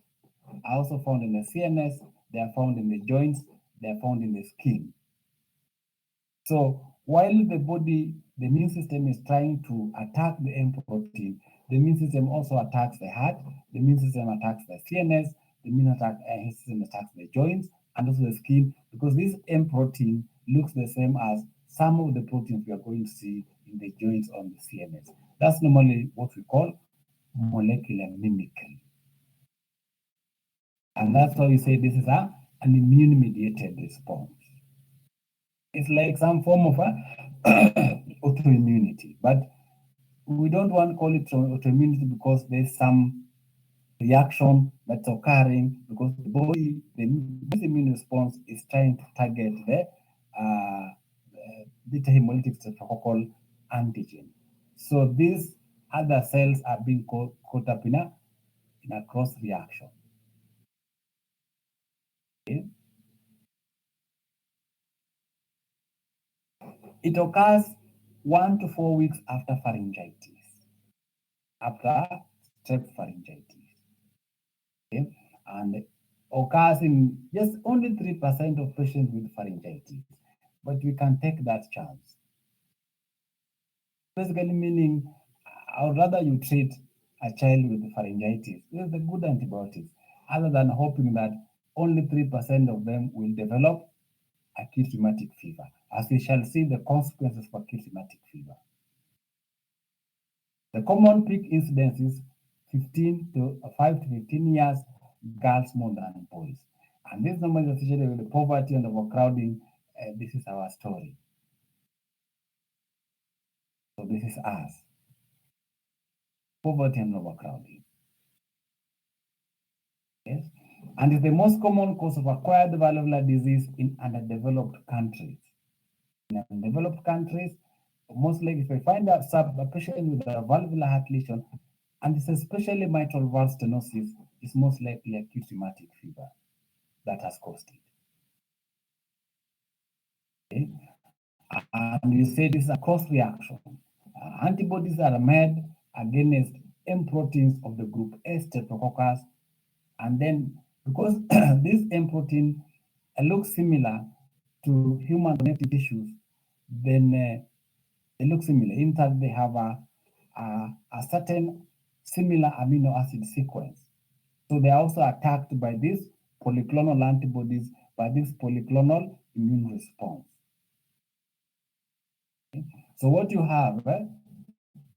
A: are also found in the CNS, they are found in the joints, they are found in the skin. So while the immune system is trying to attack the M protein, the immune system also attacks the heart, the immune system attacks the CNS, the immune system attacks the joints and also the skin, because this M protein looks the same as some of the proteins we are going to see in the joints on the CNS. That's normally what we call molecular mimicry. And that's why we say this is an immune mediated response. It's like some form of autoimmunity, but we don't want to call it autoimmunity because there's some reaction that's occurring because this immune response is trying to target the beta hemolytic streptococcal antigen. So these other cells are being caught up in a cross reaction. Okay? It occurs 1 to 4 weeks after pharyngitis, after strep pharyngitis. Okay? And occurs in just only 3% of patients with pharyngitis, but we can take that chance. Basically, meaning I would rather you treat a child with pharyngitis with the good antibiotics, other than hoping that only 3% of them will develop acute rheumatic fever, as we shall see the consequences for acute rheumatic fever. The common peak incidence is 5 to 15 years, girls more than boys. And this number is associated with the poverty and overcrowding. This is our story. So this is us. Poverty and overcrowding. Yes. And it's the most common cause of acquired valvular disease in underdeveloped countries. In undeveloped countries, most likely if I find a patient with a valvular heart lesion, and it's especially mitral valve stenosis, it's most likely acute rheumatic fever that has caused it. Okay? And you say this is a cross reaction. Antibodies are made against M proteins of the group A streptococcus, and then because this M protein looks similar to human connective tissues, then they look similar. In fact, they have a certain similar amino acid sequence. So they are also attacked by these polyclonal antibodies, by this polyclonal immune response. Okay? So what you have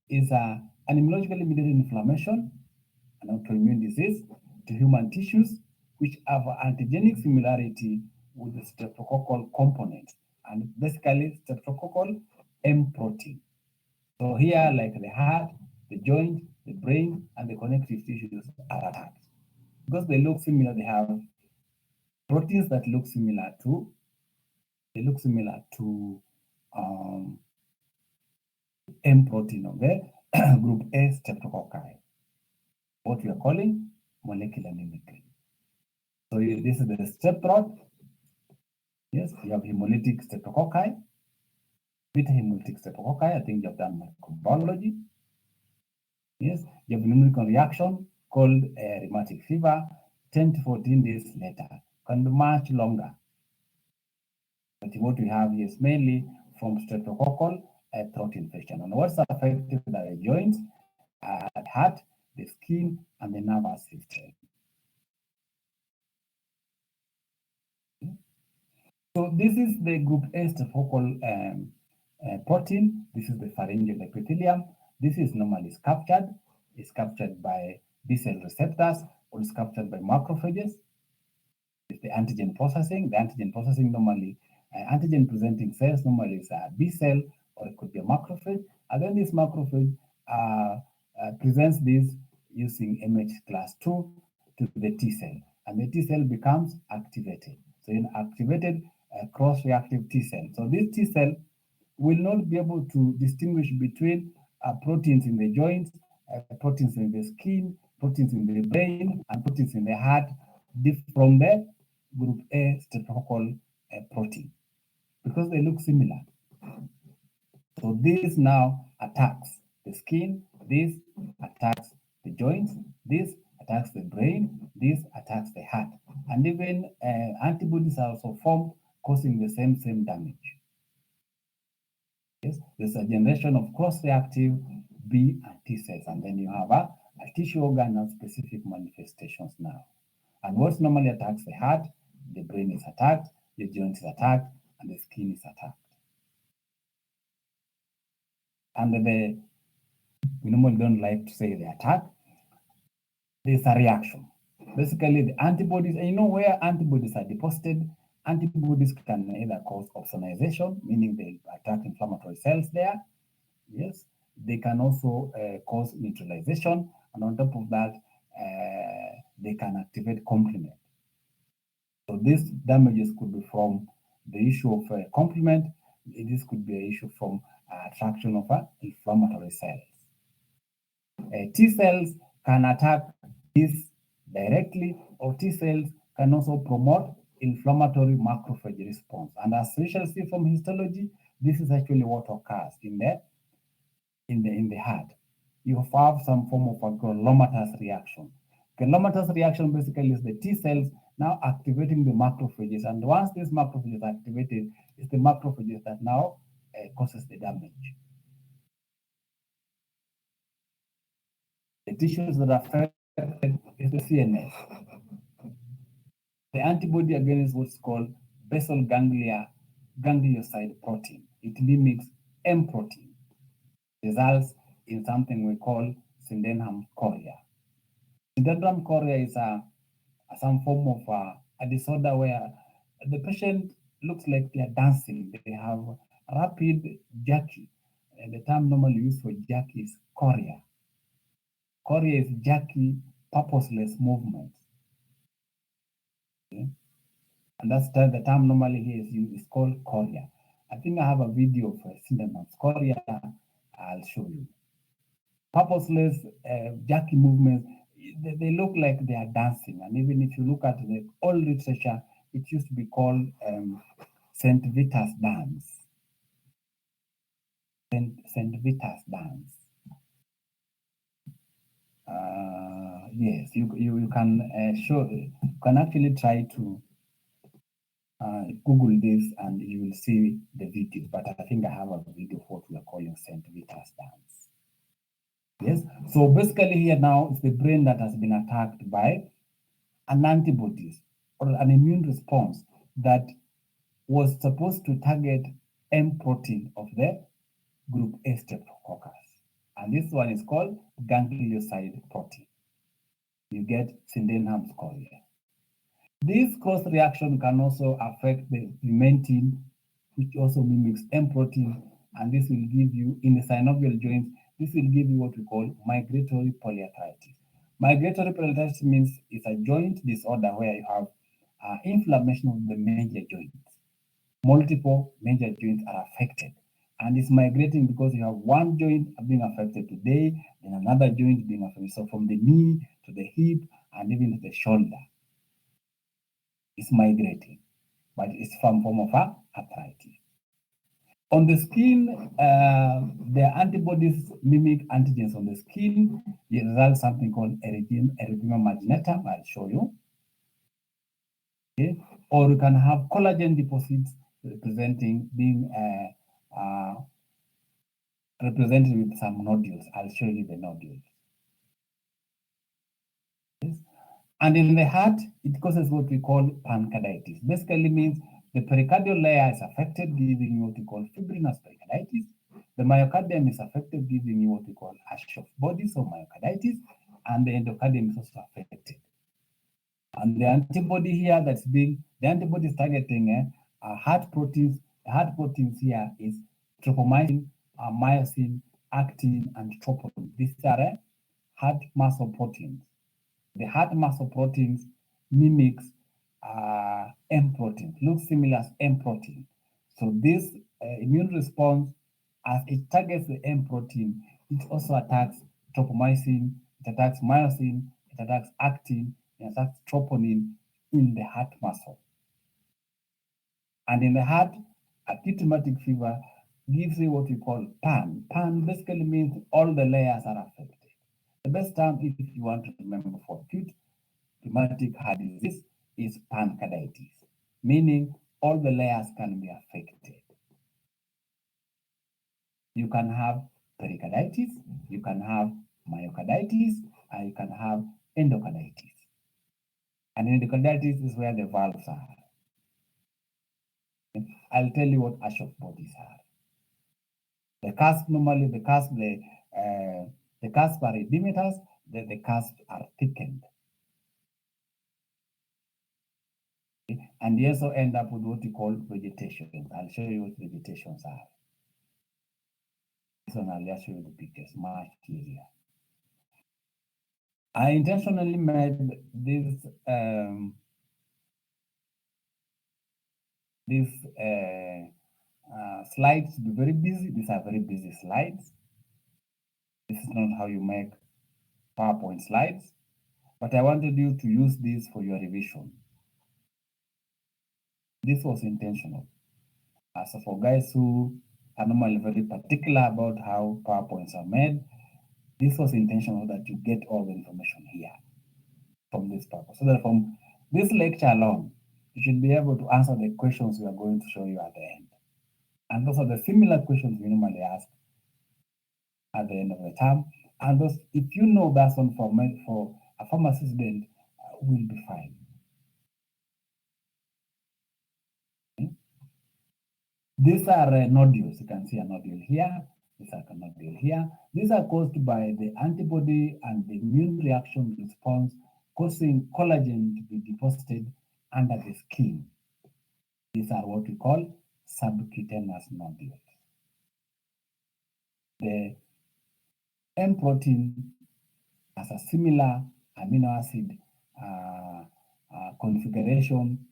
A: is an immunologically mediated inflammation, an autoimmune disease to human tissues, which have antigenic similarity with the streptococcal component, and basically streptococcal M protein. So here, like the heart, the joint, the brain, and the connective tissues are attacked. Because they look similar, they have proteins that look similar to M protein of the group A streptococci, what we are calling molecular mimicry. So this is the strep throat. Yes, you have hemolytic streptococci, beta hemolytic streptococci. I think you have done microbiology. Yes, you have numerical reaction called rheumatic fever. 10 to 14 days later, can be much longer. But what we have here is mainly from streptococcal throat infection. And what's affected are the joints, the heart, the skin, and the nervous system. So this is the group A streptococcal protein. This is the pharyngeal epithelium. This is normally captured. It's captured by B cell receptors or it's captured by macrophages. It's the antigen processing. The antigen processing normally, antigen presenting cells normally is a B cell or it could be a macrophage. And then this macrophage presents this using MH class 2 to the T cell. And the T cell becomes activated. So in activated cross-reactive T cell. So this T cell will not be able to distinguish between proteins in the joints, proteins in the skin, proteins in the brain, and proteins in the heart from the group A streptococcal protein because they look similar. So this now attacks the skin, this attacks the joints, this attacks the brain, this attacks the heart. And even antibodies are also formed, causing the same damage. Yes, there's a generation of cross-reactive B and T cells, and then you have a tissue organ and specific manifestations now. And what normally attacks the heart, the brain is attacked, the joint is attacked, and the skin is attacked. And we normally don't like to say the attack. There's a reaction. Basically, the antibodies, and you know where antibodies are deposited, antibodies can either cause opsonization, meaning they attack inflammatory cells there. Yes, they can also cause neutralization, and on top of that, they can activate complement. So these damages could be from the issue of complement. This could be an issue from attraction of inflammatory cells. T cells can attack this directly, or T cells can also promote inflammatory macrophage response. And as we shall see from histology, this is actually what occurs in the heart. You have some form of a granulomatous reaction. Granulomatous reaction basically is the T cells now activating the macrophages, and once this macrophage is activated, it's the macrophages that now causes the damage. The tissues that are affected is the CNS. The antibody against what's called basal ganglioside protein. It mimics M protein, results in something we call syndrome chorea. Syndrome chorea is some form of a disorder where the patient looks like they are dancing. They have rapid jerky. The term normally used for jerky is chorea. Chorea is jerky, purposeless movements. Okay? And that's the term normally here is used, is called chorea. I think I have a video of syndrome of chorea. I'll show you. Purposeless jerky movements, they look like they are dancing. And even if you look at the old literature, it used to be called St. Vitus dance. St. Vitus dance. Yes, you can you can actually try to Google this and you will see the video. But I think I have a video of what we are calling St. Vitus dance. Yes, so basically here now is the brain that has been attacked by an antibodies or an immune response that was supposed to target M protein of the group A streptococcus. And this one is called ganglioside protein. You get Sydenham's score here. This cross reaction can also affect the pimentin, which also mimics M protein, and this will give you, in the synovial joints, this will give you what we call migratory polyarthritis. Migratory polyarthritis means it's a joint disorder where you have inflammation of the major joints. Multiple major joints are affected, and it's migrating because you have one joint being affected today, then another joint being affected. So from the knee to the hip and even to the shoulder, it's migrating, but it's some form of arthritis. On the skin, the antibodies mimic antigens on the skin. It results something called erythema magnetum. I'll show you. Okay. Or you can have collagen deposits being represented with some nodules. I'll show you the nodules. Yes. And in the heart, it causes what we call pancreatitis. Basically means the pericardial layer is affected, giving you what we call fibrinous pericarditis. The myocardium is affected, giving you what we call ash of bodies or myocarditis, and the endocardium is also affected. And the antibody here the antibody is targeting heart proteins. The heart proteins here is tropomyosin, myosin, actin, and troponin. These are heart muscle proteins. The heart muscle proteins mimics M protein, looks similar as M protein. So this immune response, as it targets the M protein, it also attacks tropomyosin, it attacks myosin, it attacks actin, it attacks troponin in the heart muscle. And in the heart, acute rheumatic fever gives you what we call PAN. PAN basically means all the layers are affected. The best term, if you want to remember for acute rheumatic heart disease, is pancreatitis, meaning all the layers can be affected. You can have pericarditis, you can have myocarditis, and you can have endocarditis. And endocarditis is where the valves are. I'll tell you what ash of bodies are. The cusp, normally the cusp are edematous, the cusps are thickened. And you also end up with what you call vegetation. I'll show you what vegetations are. This one I'll just show you the pictures much easier. I intentionally made these slides to be very busy. These are very busy slides. This is not how you make PowerPoint slides, but I wanted you to use this for your revision. This was intentional. So for guys who are normally very particular about how PowerPoints are made, this was intentional that you get all the information here from this purpose. So that from this lecture alone, you should be able to answer the questions we are going to show you at the end. And those are the similar questions we normally ask at the end of the term. And those, if you know that one for a pharmacy student, will be fine. Okay. These are nodules. You can see a nodule here. These are a nodule here. These are caused by the antibody and the immune reaction response causing collagen to be deposited under the skin. These are what we call subcutaneous nodules. The M protein has a similar amino acid configuration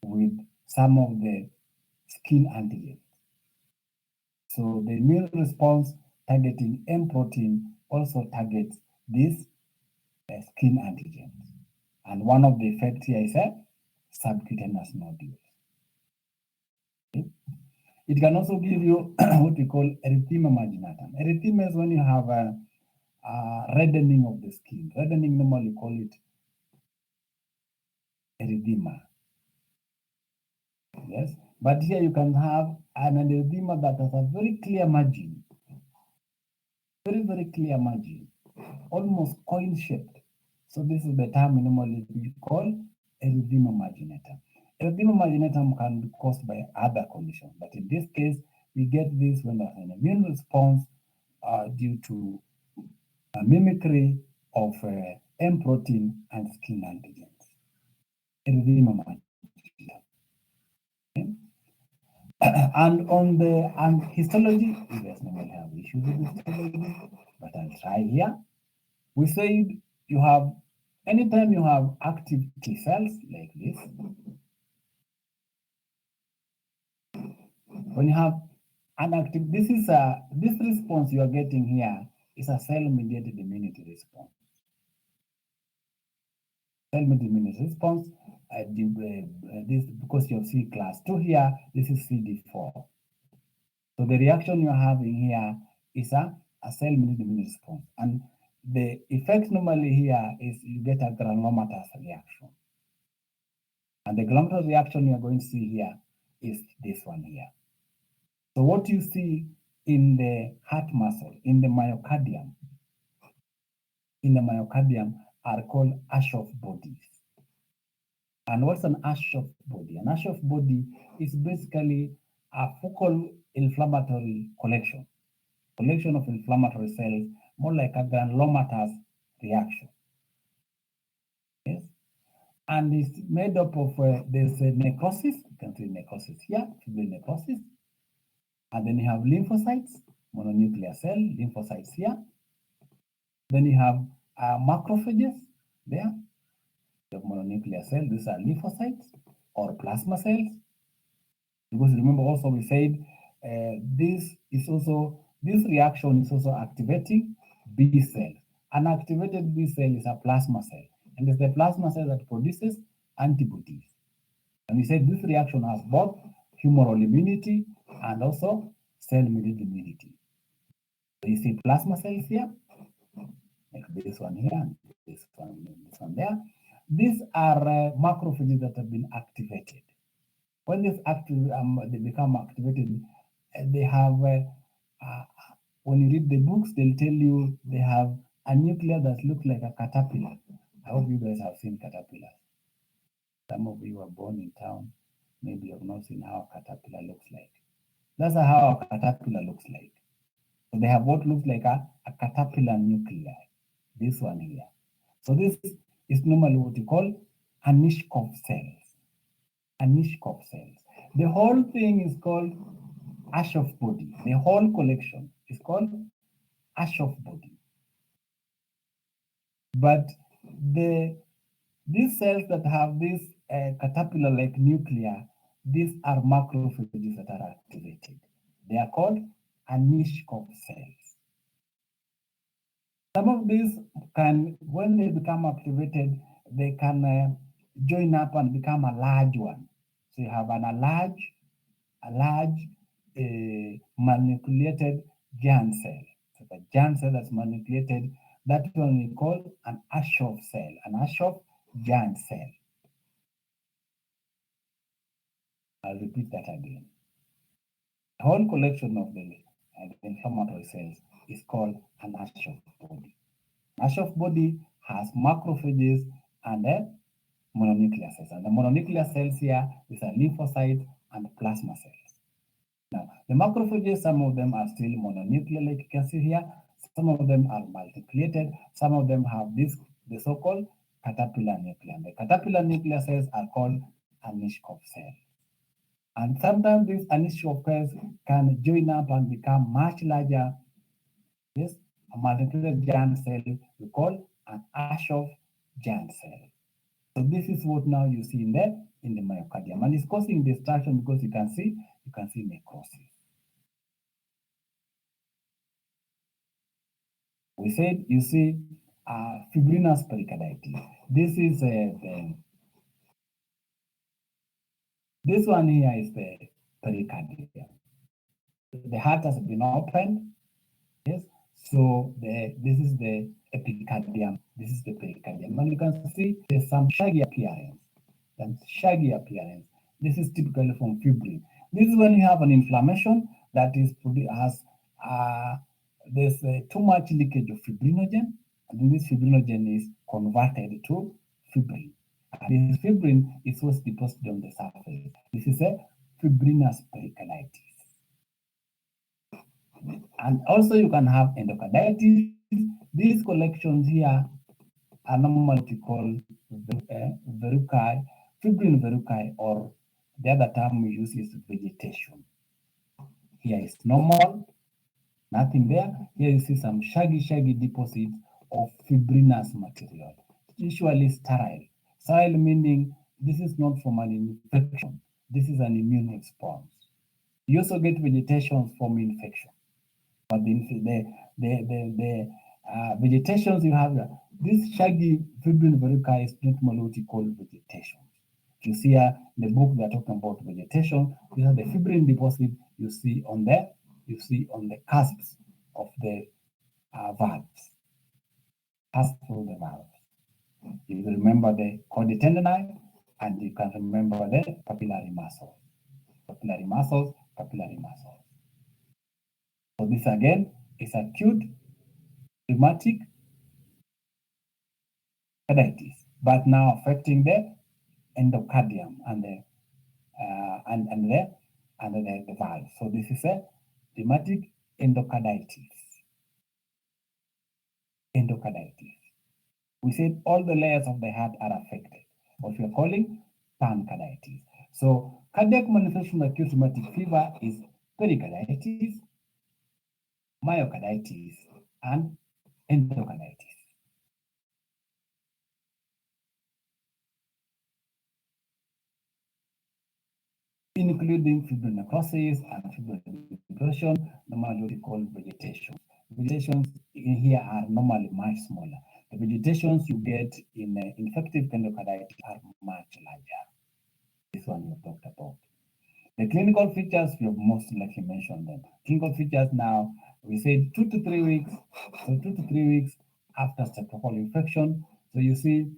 A: with some of the skin antigens. So the immune response targeting M protein also targets these skin antigens. And one of the effects here is a subcutaneous nodules. It can also give you what we call erythema marginatum. Erythema is when you have a reddening of the skin. Reddening, normally call it erythema. Yes, but here you can have an erythema that has a very clear margin, very clear margin, almost coin-shaped. So this is the term we normally call erythema marginatum. Erythema marginatum can be caused by other conditions, but in this case, we get this when there's an immune response due to a mimicry of M protein and skin antigens. Erythema marginatum. Okay? And histology, you guys normally have issues with histology, but I'll try here. We said you have, anytime you have active T cells like this, when you have an active, this response you are getting here is a cell-mediated immunity response. Cell-mediated immunity response, this because you have C class 2 here, this is CD4. So the reaction you're having here is a cell-mediated immune response. And the effect normally here is you get a granulomatous reaction. And the granulomatous reaction you're going to see here is this one here. So what you see in the heart muscle, in the myocardium are called Aschoff bodies. And what's an Aschoff body? An Aschoff body is basically a focal inflammatory collection of inflammatory cells, more like a granulomatous reaction. Yes, and it's made up of there's a necrosis. You can see necrosis here, fibrin necrosis, and then you have lymphocytes, mononuclear cell lymphocytes here. Then you have macrophages there. You have mononuclear cell. These are lymphocytes or plasma cells. Because remember, also we said this reaction is also activating B cells. An activated B cell is a plasma cell, and it's the plasma cell that produces antibodies. And we said this reaction has both humoral immunity and also cell-mediated immunity. So you see plasma cells here, like this one here, and this one there. These are macrophages that have been activated. When they become activated, they have, when you read the books, they'll tell you they have a nucleus that looks like a caterpillar. I hope you guys have seen caterpillars. Some of you were born in town, maybe you have not seen how a caterpillar looks like. That's how a caterpillar looks like. So they have what looks like a caterpillar nuclei, this one here. So this is normally what you call Anishkov cells. Anishkov cells. The whole thing is called Aschoff body. The whole collection is called Aschoff body. But these cells that have this caterpillar-like nuclei, these are macrophages that are activated. They are called Anishkov cells. Some of these can, when they become activated, they can join up and become a large one. So you have a large manipulated giant cell. So the giant cell that's manipulated, that one we call an Aschoff cell, an Aschoff giant cell. I'll repeat that again. The whole collection of the inflammatory cells is called an Aschoff body. Aschoff body has macrophages and mononuclear cells. And the mononuclear cells here is a lymphocyte and plasma cells. Now, the macrophages, some of them are still mononuclear, like you can see here. Some of them are multinucleated. Some of them have the so-called caterpillar nuclei. And the caterpillar nuclear cells are called Anishkov cells. And sometimes these Anishkov cells can join up and become much larger. Yes, a multinucleated giant cell we call an Aschoff giant cell. So this is what now you see in the myocardium, and it's causing destruction because you can see necrosis. We said you see fibrinous pericarditis. This is this one here is the pericardium. The heart has been opened. Yes. So this is the epicardium. This is the pericardium. And you can see there's some shaggy appearance. Some shaggy appearance. This is typically from fibrin. This is when you have an inflammation that is has there's too much leakage of fibrinogen, and then this fibrinogen is converted to fibrin. And this fibrin is what's deposited on the surface. This is a fibrinous pericarditis. And also you can have endocarditis. These collections here are normally called verrucae, fibrin verrucae, or the other term we use is vegetation. Here is normal, nothing there. Here you see some shaggy deposits of fibrinous material, usually sterile. Sterile meaning this is not from an infection, this is an immune response. You also get vegetations from infection. But the vegetations you have, this shaggy fibrin verruca is not what you call vegetation. You see here in the book they're talking about vegetation. These are the fibrin deposit you see on the cusps of the valves, pass through the valves. You will remember the chordae tendineae, and you can remember the papillary muscles, papillary muscles, papillary muscles. So this again is acute rheumatic carditis, but now affecting the endocardium and the valve. So this is a rheumatic endocarditis. Endocarditis. We said all the layers of the heart are affected, what we are calling pancarditis. So cardiac manifestation of acute rheumatic fever is pericarditis, myocarditis, and endocarditis. Including fibrinecrosis and fibrinodepression, normally what we call vegetation. Vegetations in here are normally much smaller. The vegetations you get in infective endocarditis are much larger. This one we talked about. The clinical features, we have most likely mentioned them. Clinical features now, we said 2 to 3 weeks. So 2 to 3 weeks after streptococcal infection. So you see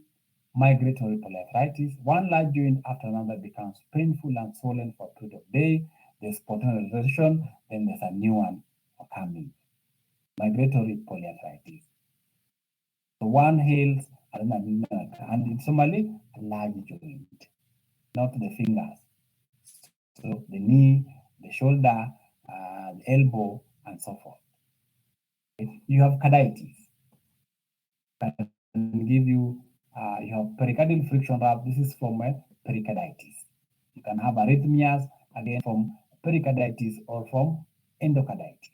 A: migratory polyarthritis. One large joint after another becomes painful and swollen for a period of days. There's spontaneous resolution, then there's a new one coming. Migratory polyarthritis. So one heals and it's normally a large joint, not the fingers. So the knee, the shoulder, the elbow, and so forth. You have carditis. Can give you have pericardial friction rub. This is from pericarditis. You can have arrhythmias again from pericarditis or from endocarditis.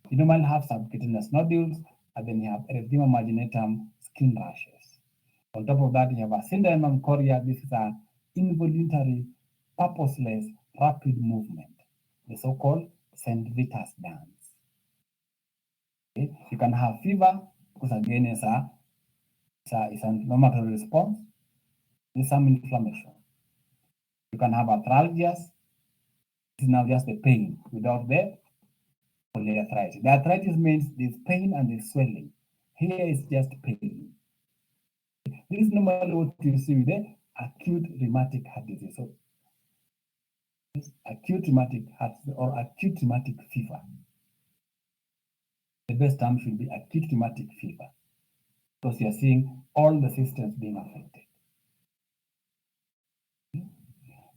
A: You normally have subcutaneous nodules, and then you have erythema marginatum, skin rashes. On top of that, you have a syndrome chorea. This is an involuntary, purposeless, rapid movement, the so-called St. Vitus dance. Okay? You can have fever, because again, it's an inflammatory response. There's some inflammation. You can have arthralgias. This is now just the pain without the polyarthritis. The arthritis means there's pain and there's swelling. Here is just pain. This is normally what you see with the acute rheumatic heart disease. So acute rheumatic heart or acute rheumatic fever. The best term should be acute rheumatic fever, because you are seeing all the systems being affected.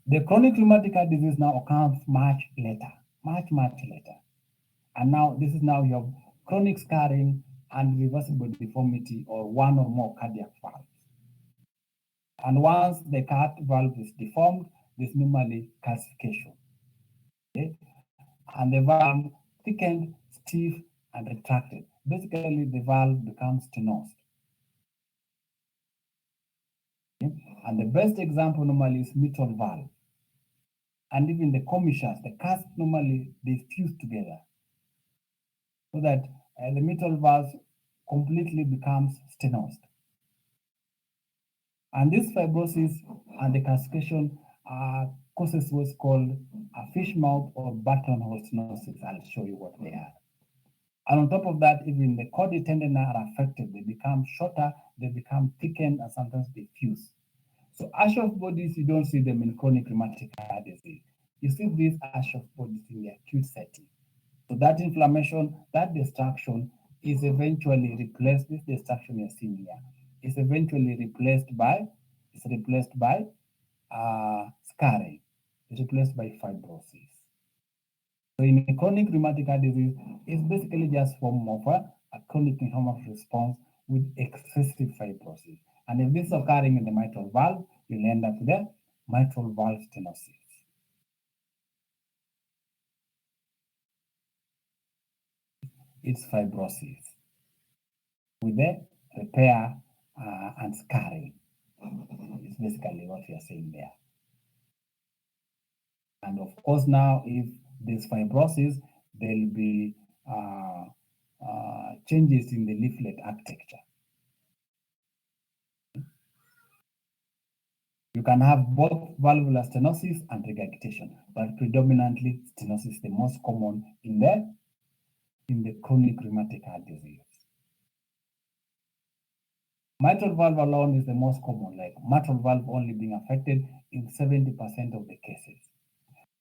A: The chronic rheumatic heart disease now occurs much later, much later. And now this is now you have chronic scarring and reversible deformity or one or more cardiac valves. And once the heart valve is deformed, there's normally calcification. Okay? And the valve thickened, stiff, and retracted. Basically, the valve becomes stenosed. Okay? And the best example normally is mitral valve. And even the commissures, the cusp normally they fuse together, so that the mitral valve completely becomes stenosed. And this fibrosis and the calcification causes what's called a fish mouth or buttonhole stenosis. I'll show you what they are. And on top of that, even the chordae tendon are affected. They become shorter, they become thickened, and sometimes they fuse. So ash of bodies, you don't see them in chronic rheumatic heart disease. You see these ash of bodies in the acute setting. So that inflammation, that destruction is eventually replaced. This destruction you're seeing here is eventually replaced by scarring. It's replaced by fibrosis. So in chronic rheumatic heart disease, it's basically just form of a chronic inflammatory response with excessive fibrosis. And if this is occurring in the mitral valve, you'll end up with a mitral valve stenosis. It's fibrosis with the repair and scarring. It's basically what we are saying there. And of course, now if there's fibrosis, there'll be changes in the leaflet architecture. You can have both valvular stenosis and regurgitation, but predominantly stenosis is the most common in the chronic rheumatic heart disease. Mitral valve alone is the most common, like mitral valve only being affected in 70% of the cases.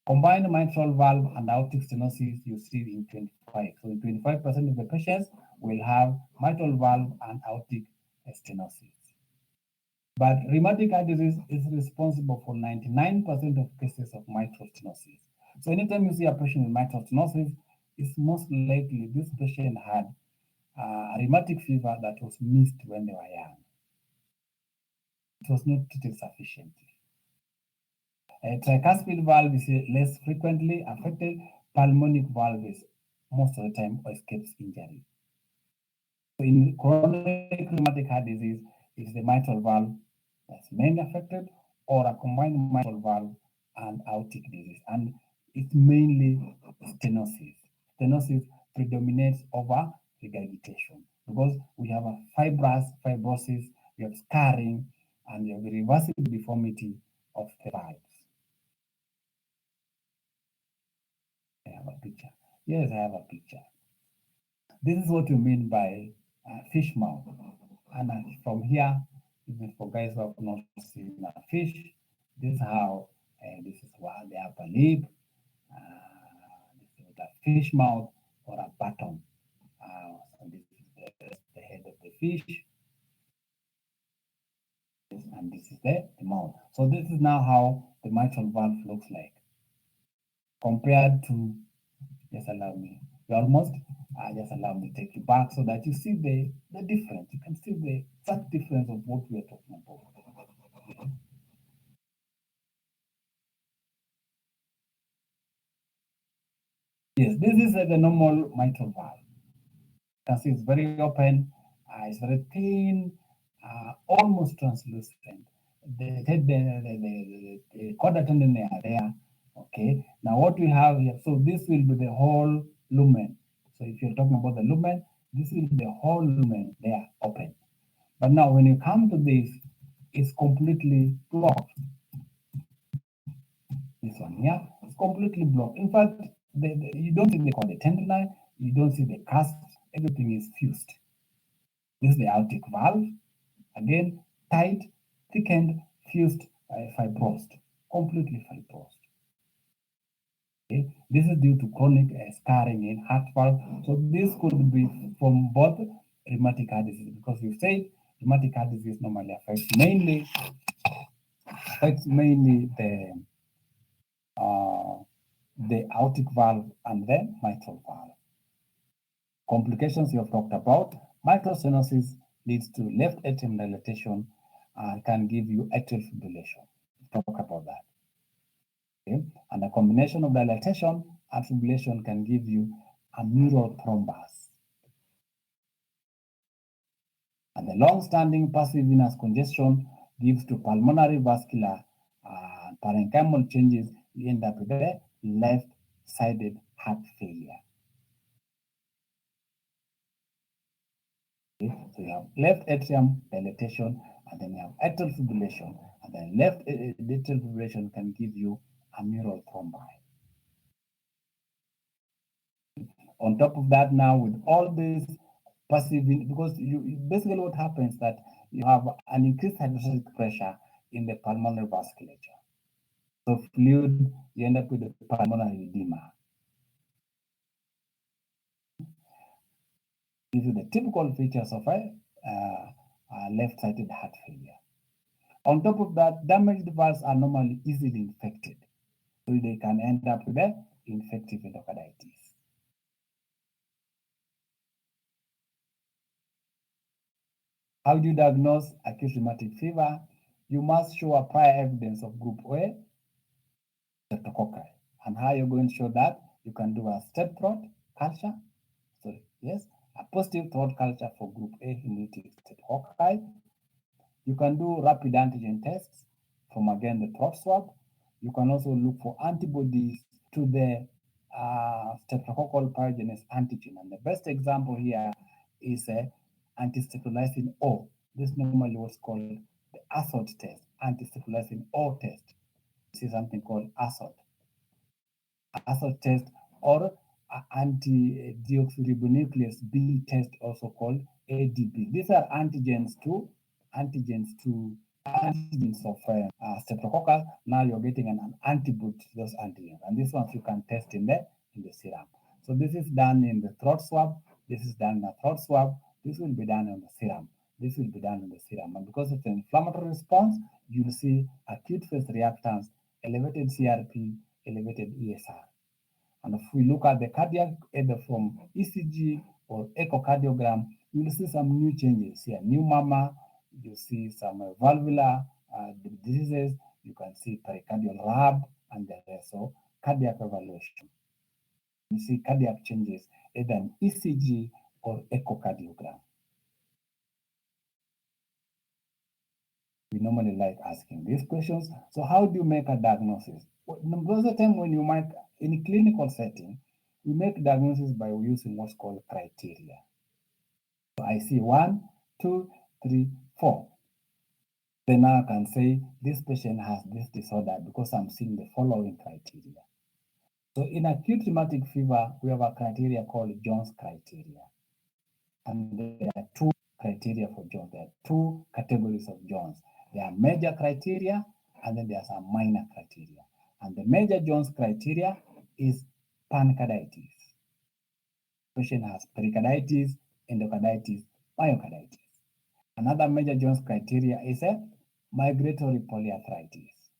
A: Combined mitral valve and aortic stenosis you see in 25. So 25% of the patients will have mitral valve and aortic stenosis. But rheumatic heart disease is responsible for 99% of cases of mitral stenosis. So anytime you see a patient with mitral stenosis, it's most likely this patient had a rheumatic fever that was missed when they were young. It was not treated sufficiently. Tricuspid valve is less frequently affected. Pulmonic valve is most of the time escapes injury. So in chronic rheumatic heart disease, it's the mitral valve that's mainly affected, or a combined mitral valve and aortic disease. And it's mainly stenosis. Stenosis predominates over regurgitation because we have a fibrosis, we have scarring, and we have irreversible deformity of the valves. I have a picture. Yes, I have a picture. This is what you mean by fish mouth. And from here, even for guys who have not seen a fish, this is how, this is what the upper lip, this is a fish mouth or a button. So this is the head of the fish, and this is the mouth. So this is now how the mitral valve looks like compared to, just allow me, you almost, just allow me to take you back so that you see the difference. You can see the exact difference of what we are talking about. Yes, this is the normal mitral valve. You can see it's very open, it's very thin, almost translucent. The chordae tendon are there. Okay, now what we have here, so this will be the whole lumen. So if you're talking about the lumen, this will be the whole lumen there open. But now when you come to this, it's completely blocked. This one here is completely blocked. In fact, you don't see the tendon, you don't see the cusp, everything is fused. This is the aortic valve. Again, tight, thickened, fused, fibrosed, completely fibrosed. Okay. This is due to chronic scarring in heart valve. So this could be from both rheumatic heart disease, because you said rheumatic heart disease normally affects mainly the aortic valve and the mitral valve. Complications you have talked about. Mitral stenosis leads to left atrium dilatation and can give you atrial fibrillation. Talk about that. Okay? And a combination of dilatation and fibrillation can give you a mural thrombus. And the long-standing passive venous congestion gives to pulmonary vascular parenchymal changes. You end up with a left-sided heart failure. Okay? So you have left atrium dilatation, and then you have atrial fibrillation, and then left atrial fibrillation can give you mural thrombi. On top of that, now with all this passive, because basically what happens that you have an increased hydrostatic pressure in the pulmonary vasculature. So fluid, you end up with the pulmonary edema. These are the typical features of a left-sided heart failure. On top of that, damaged valves are normally easily infected, so they can end up with infective endocarditis. How do you diagnose acute rheumatic fever? You must show a prior evidence of group A streptococci. And how you're going to show that? You can do a strep throat culture. So yes, a positive throat culture for group A hemolytic streptococci. You can do rapid antigen tests from again the throat swab. You can also look for antibodies to the streptococcal pyogenes antigen. And the best example here is anti-streptolysin O. This is normally what's called the ASOT test, anti-streptolysin O test. This is something called ASOT. ASOT test or anti-deoxyribonuclease B test, also called ADB. These are antigens of streptococcus. Now you're getting an antibody to those antigens, and these ones you can test in the serum. So this is done in the throat swab. This is done in the throat swab. This will be done in the serum. This will be done in the serum, and because it's an inflammatory response, you'll see acute phase reactants, elevated CRP, elevated ESR. And if we look at the cardiac, either from ECG or echocardiogram, you will see some new changes here. New murmur, you see some valvular diseases, you can see pericardial rub, and the rest. So cardiac evaluation. You see cardiac changes, either in ECG or echocardiogram. We normally like asking these questions. So how do you make a diagnosis? Most of the time when you might, in a clinical setting, we make diagnosis by using what's called criteria. So I see 1, 2, 3, 4. Then now I can say this patient has this disorder because I'm seeing the following criteria. So in acute rheumatic fever, we have a criteria called Jones criteria. And there are 2 criteria for Jones. There are 2 categories of Jones. There are major criteria, and then there's a minor criteria. And the major Jones criteria is pancarditis. Patient has pericarditis, endocarditis, myocarditis. Another major Jones criteria is a migratory polyarthritis.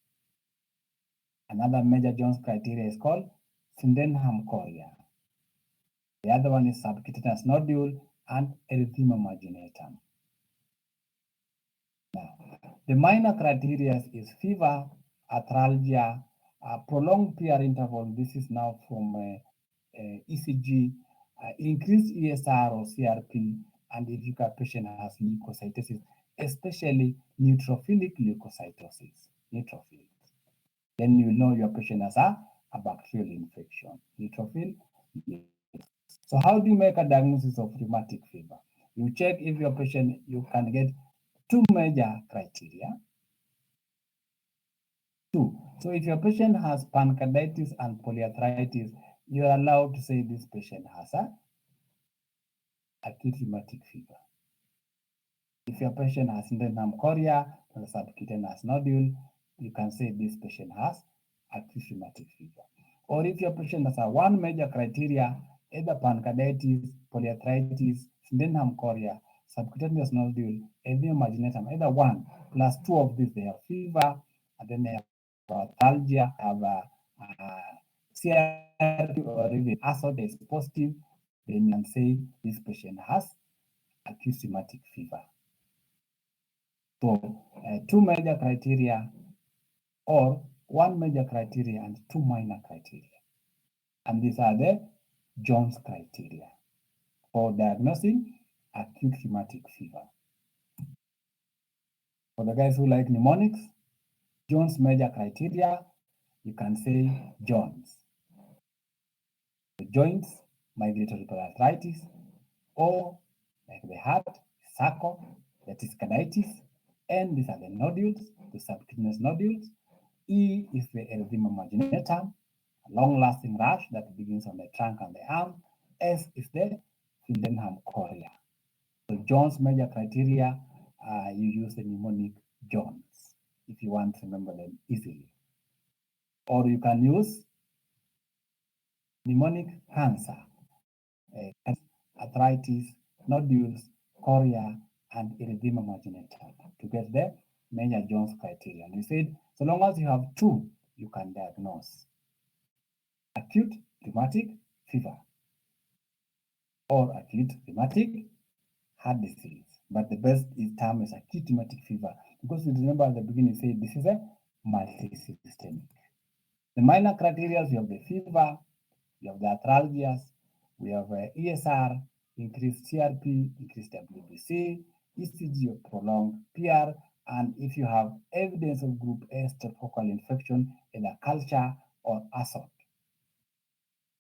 A: Another major Jones criteria is called Sydenham chorea. The other one is subcutaneous nodule and erythema marginatum. Now, the minor criteria is fever, arthralgia, prolonged PR interval. This is now from ECG, increased ESR or CRP, and if your patient has leukocytosis, especially neutrophilic leukocytosis, neutrophils. Then you know your patient has a bacterial infection, neutrophil. So how do you make a diagnosis of rheumatic fever? You check if your patient, you can get 2 major criteria. 2. So if your patient has pancarditis and polyarthritis, you are allowed to say this patient has a acute rheumatic fever. If your patient has Sydenham chorea or subcutaneous nodule, you can say this patient has acute rheumatic fever. Or if your patient has a 1 major criteria, either pancarditis, polyarthritis, Sydenham chorea, subcutaneous nodule, erythema marginatum, either 1 plus 2 of these, they have fever, and then they have arthralgia, have a CRP or even ASOT is positive, then you can say this patient has acute rheumatic fever. So 2 major criteria or 1 major criteria and 2 minor criteria. And these are the Jones criteria for diagnosing acute rheumatic fever. For the guys who like mnemonics, Jones major criteria, you can say Jones. The joints, migratory polyarthritis, or like the heart, sarco, that is carditis, and these are the nodules, the subcutaneous nodules. E is the erythema marginatum, a long-lasting rash that begins on the trunk and the arm. S is the Sydenham chorea. So Jones major criteria, you use the mnemonic Jones if you want to remember them easily. Or you can use mnemonic Hansa, arthritis, nodules, chorea, and erythema marginatum to get the major Jones criteria. And we said, so long as you have two, you can diagnose acute rheumatic fever or acute rheumatic heart disease. But the best term is acute rheumatic fever because we remember at the beginning we said this is a multisystemic. The minor criteria, we have the fever, we have the arthralgias, we have ESR, increased CRP, increased WBC, ECG of prolonged PR, and if you have evidence of group A streptococcal infection, either culture or assault.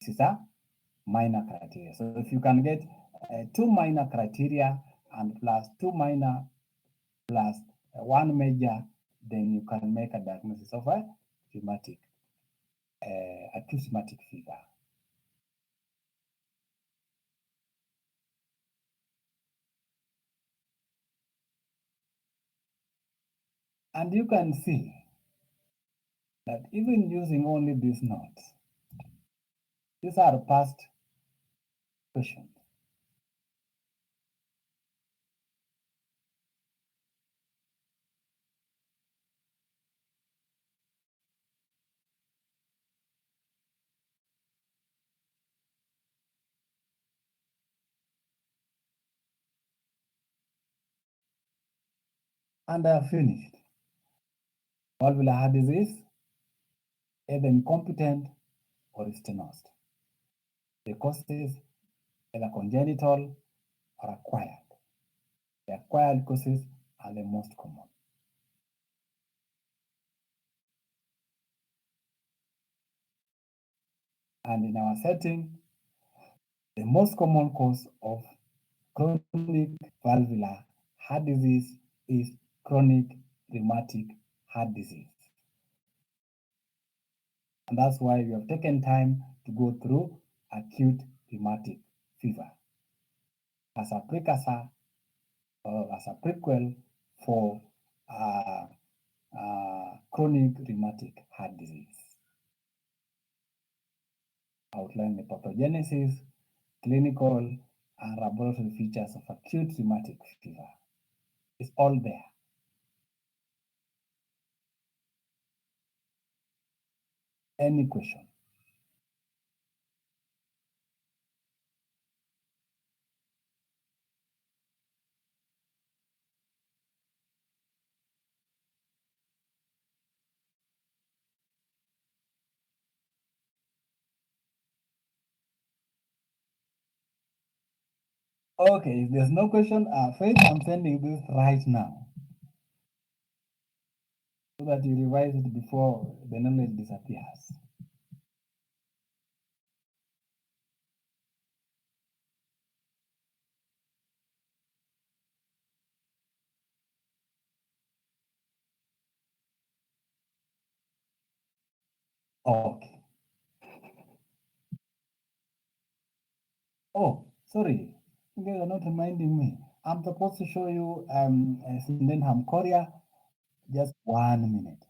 A: This is a minor criteria. So if you can get two minor criteria and plus two minor plus one major, then you can make a diagnosis of a rheumatic, acute rheumatic fever. And you can see that even using only these notes, these are past questions. And I have finished. Valvular heart disease, either incompetent or stenosis. The causes either congenital or acquired. The acquired causes are the most common. And in our setting, the most common cause of chronic valvular heart disease is chronic rheumatic heart disease. And that's why we have taken time to go through acute rheumatic fever as a precursor or as a prequel for chronic rheumatic heart disease. Outline the pathogenesis, clinical, and laboratory features of acute rheumatic fever. It's all there. Any question? Okay, if there's no question, Faith, I'm sending this right now so that you revise it before the knowledge disappears. Okay. Oh, sorry. You guys are not reminding me. I'm supposed to show you Sydenham chorea. Just 1 minute.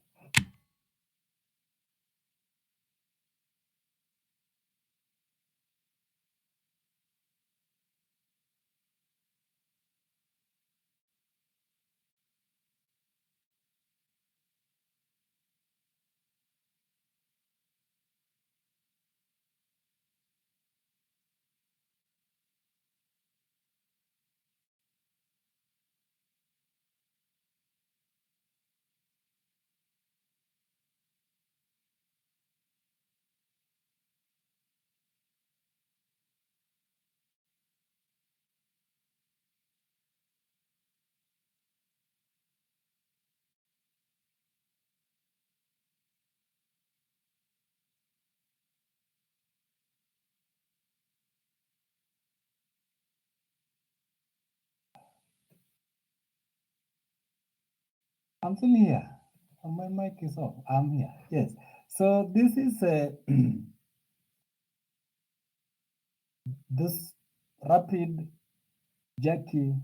A: I'm still here. My mic is off. I'm here. Yes. So this is this rapid jerky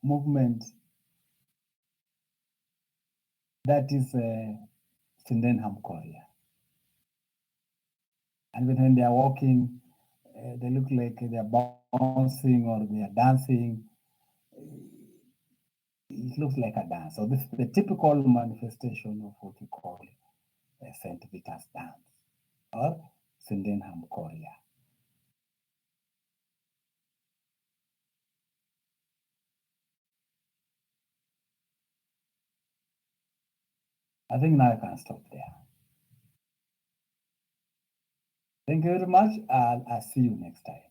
A: movement that is Sydenham chorea. And when they are walking, they look like they are bouncing or they are dancing. It looks like a dance. So this is the typical manifestation of what we call St. Vitus dance or Sydenham chorea. I think now I can stop there. Thank you very much. I'll see you next time.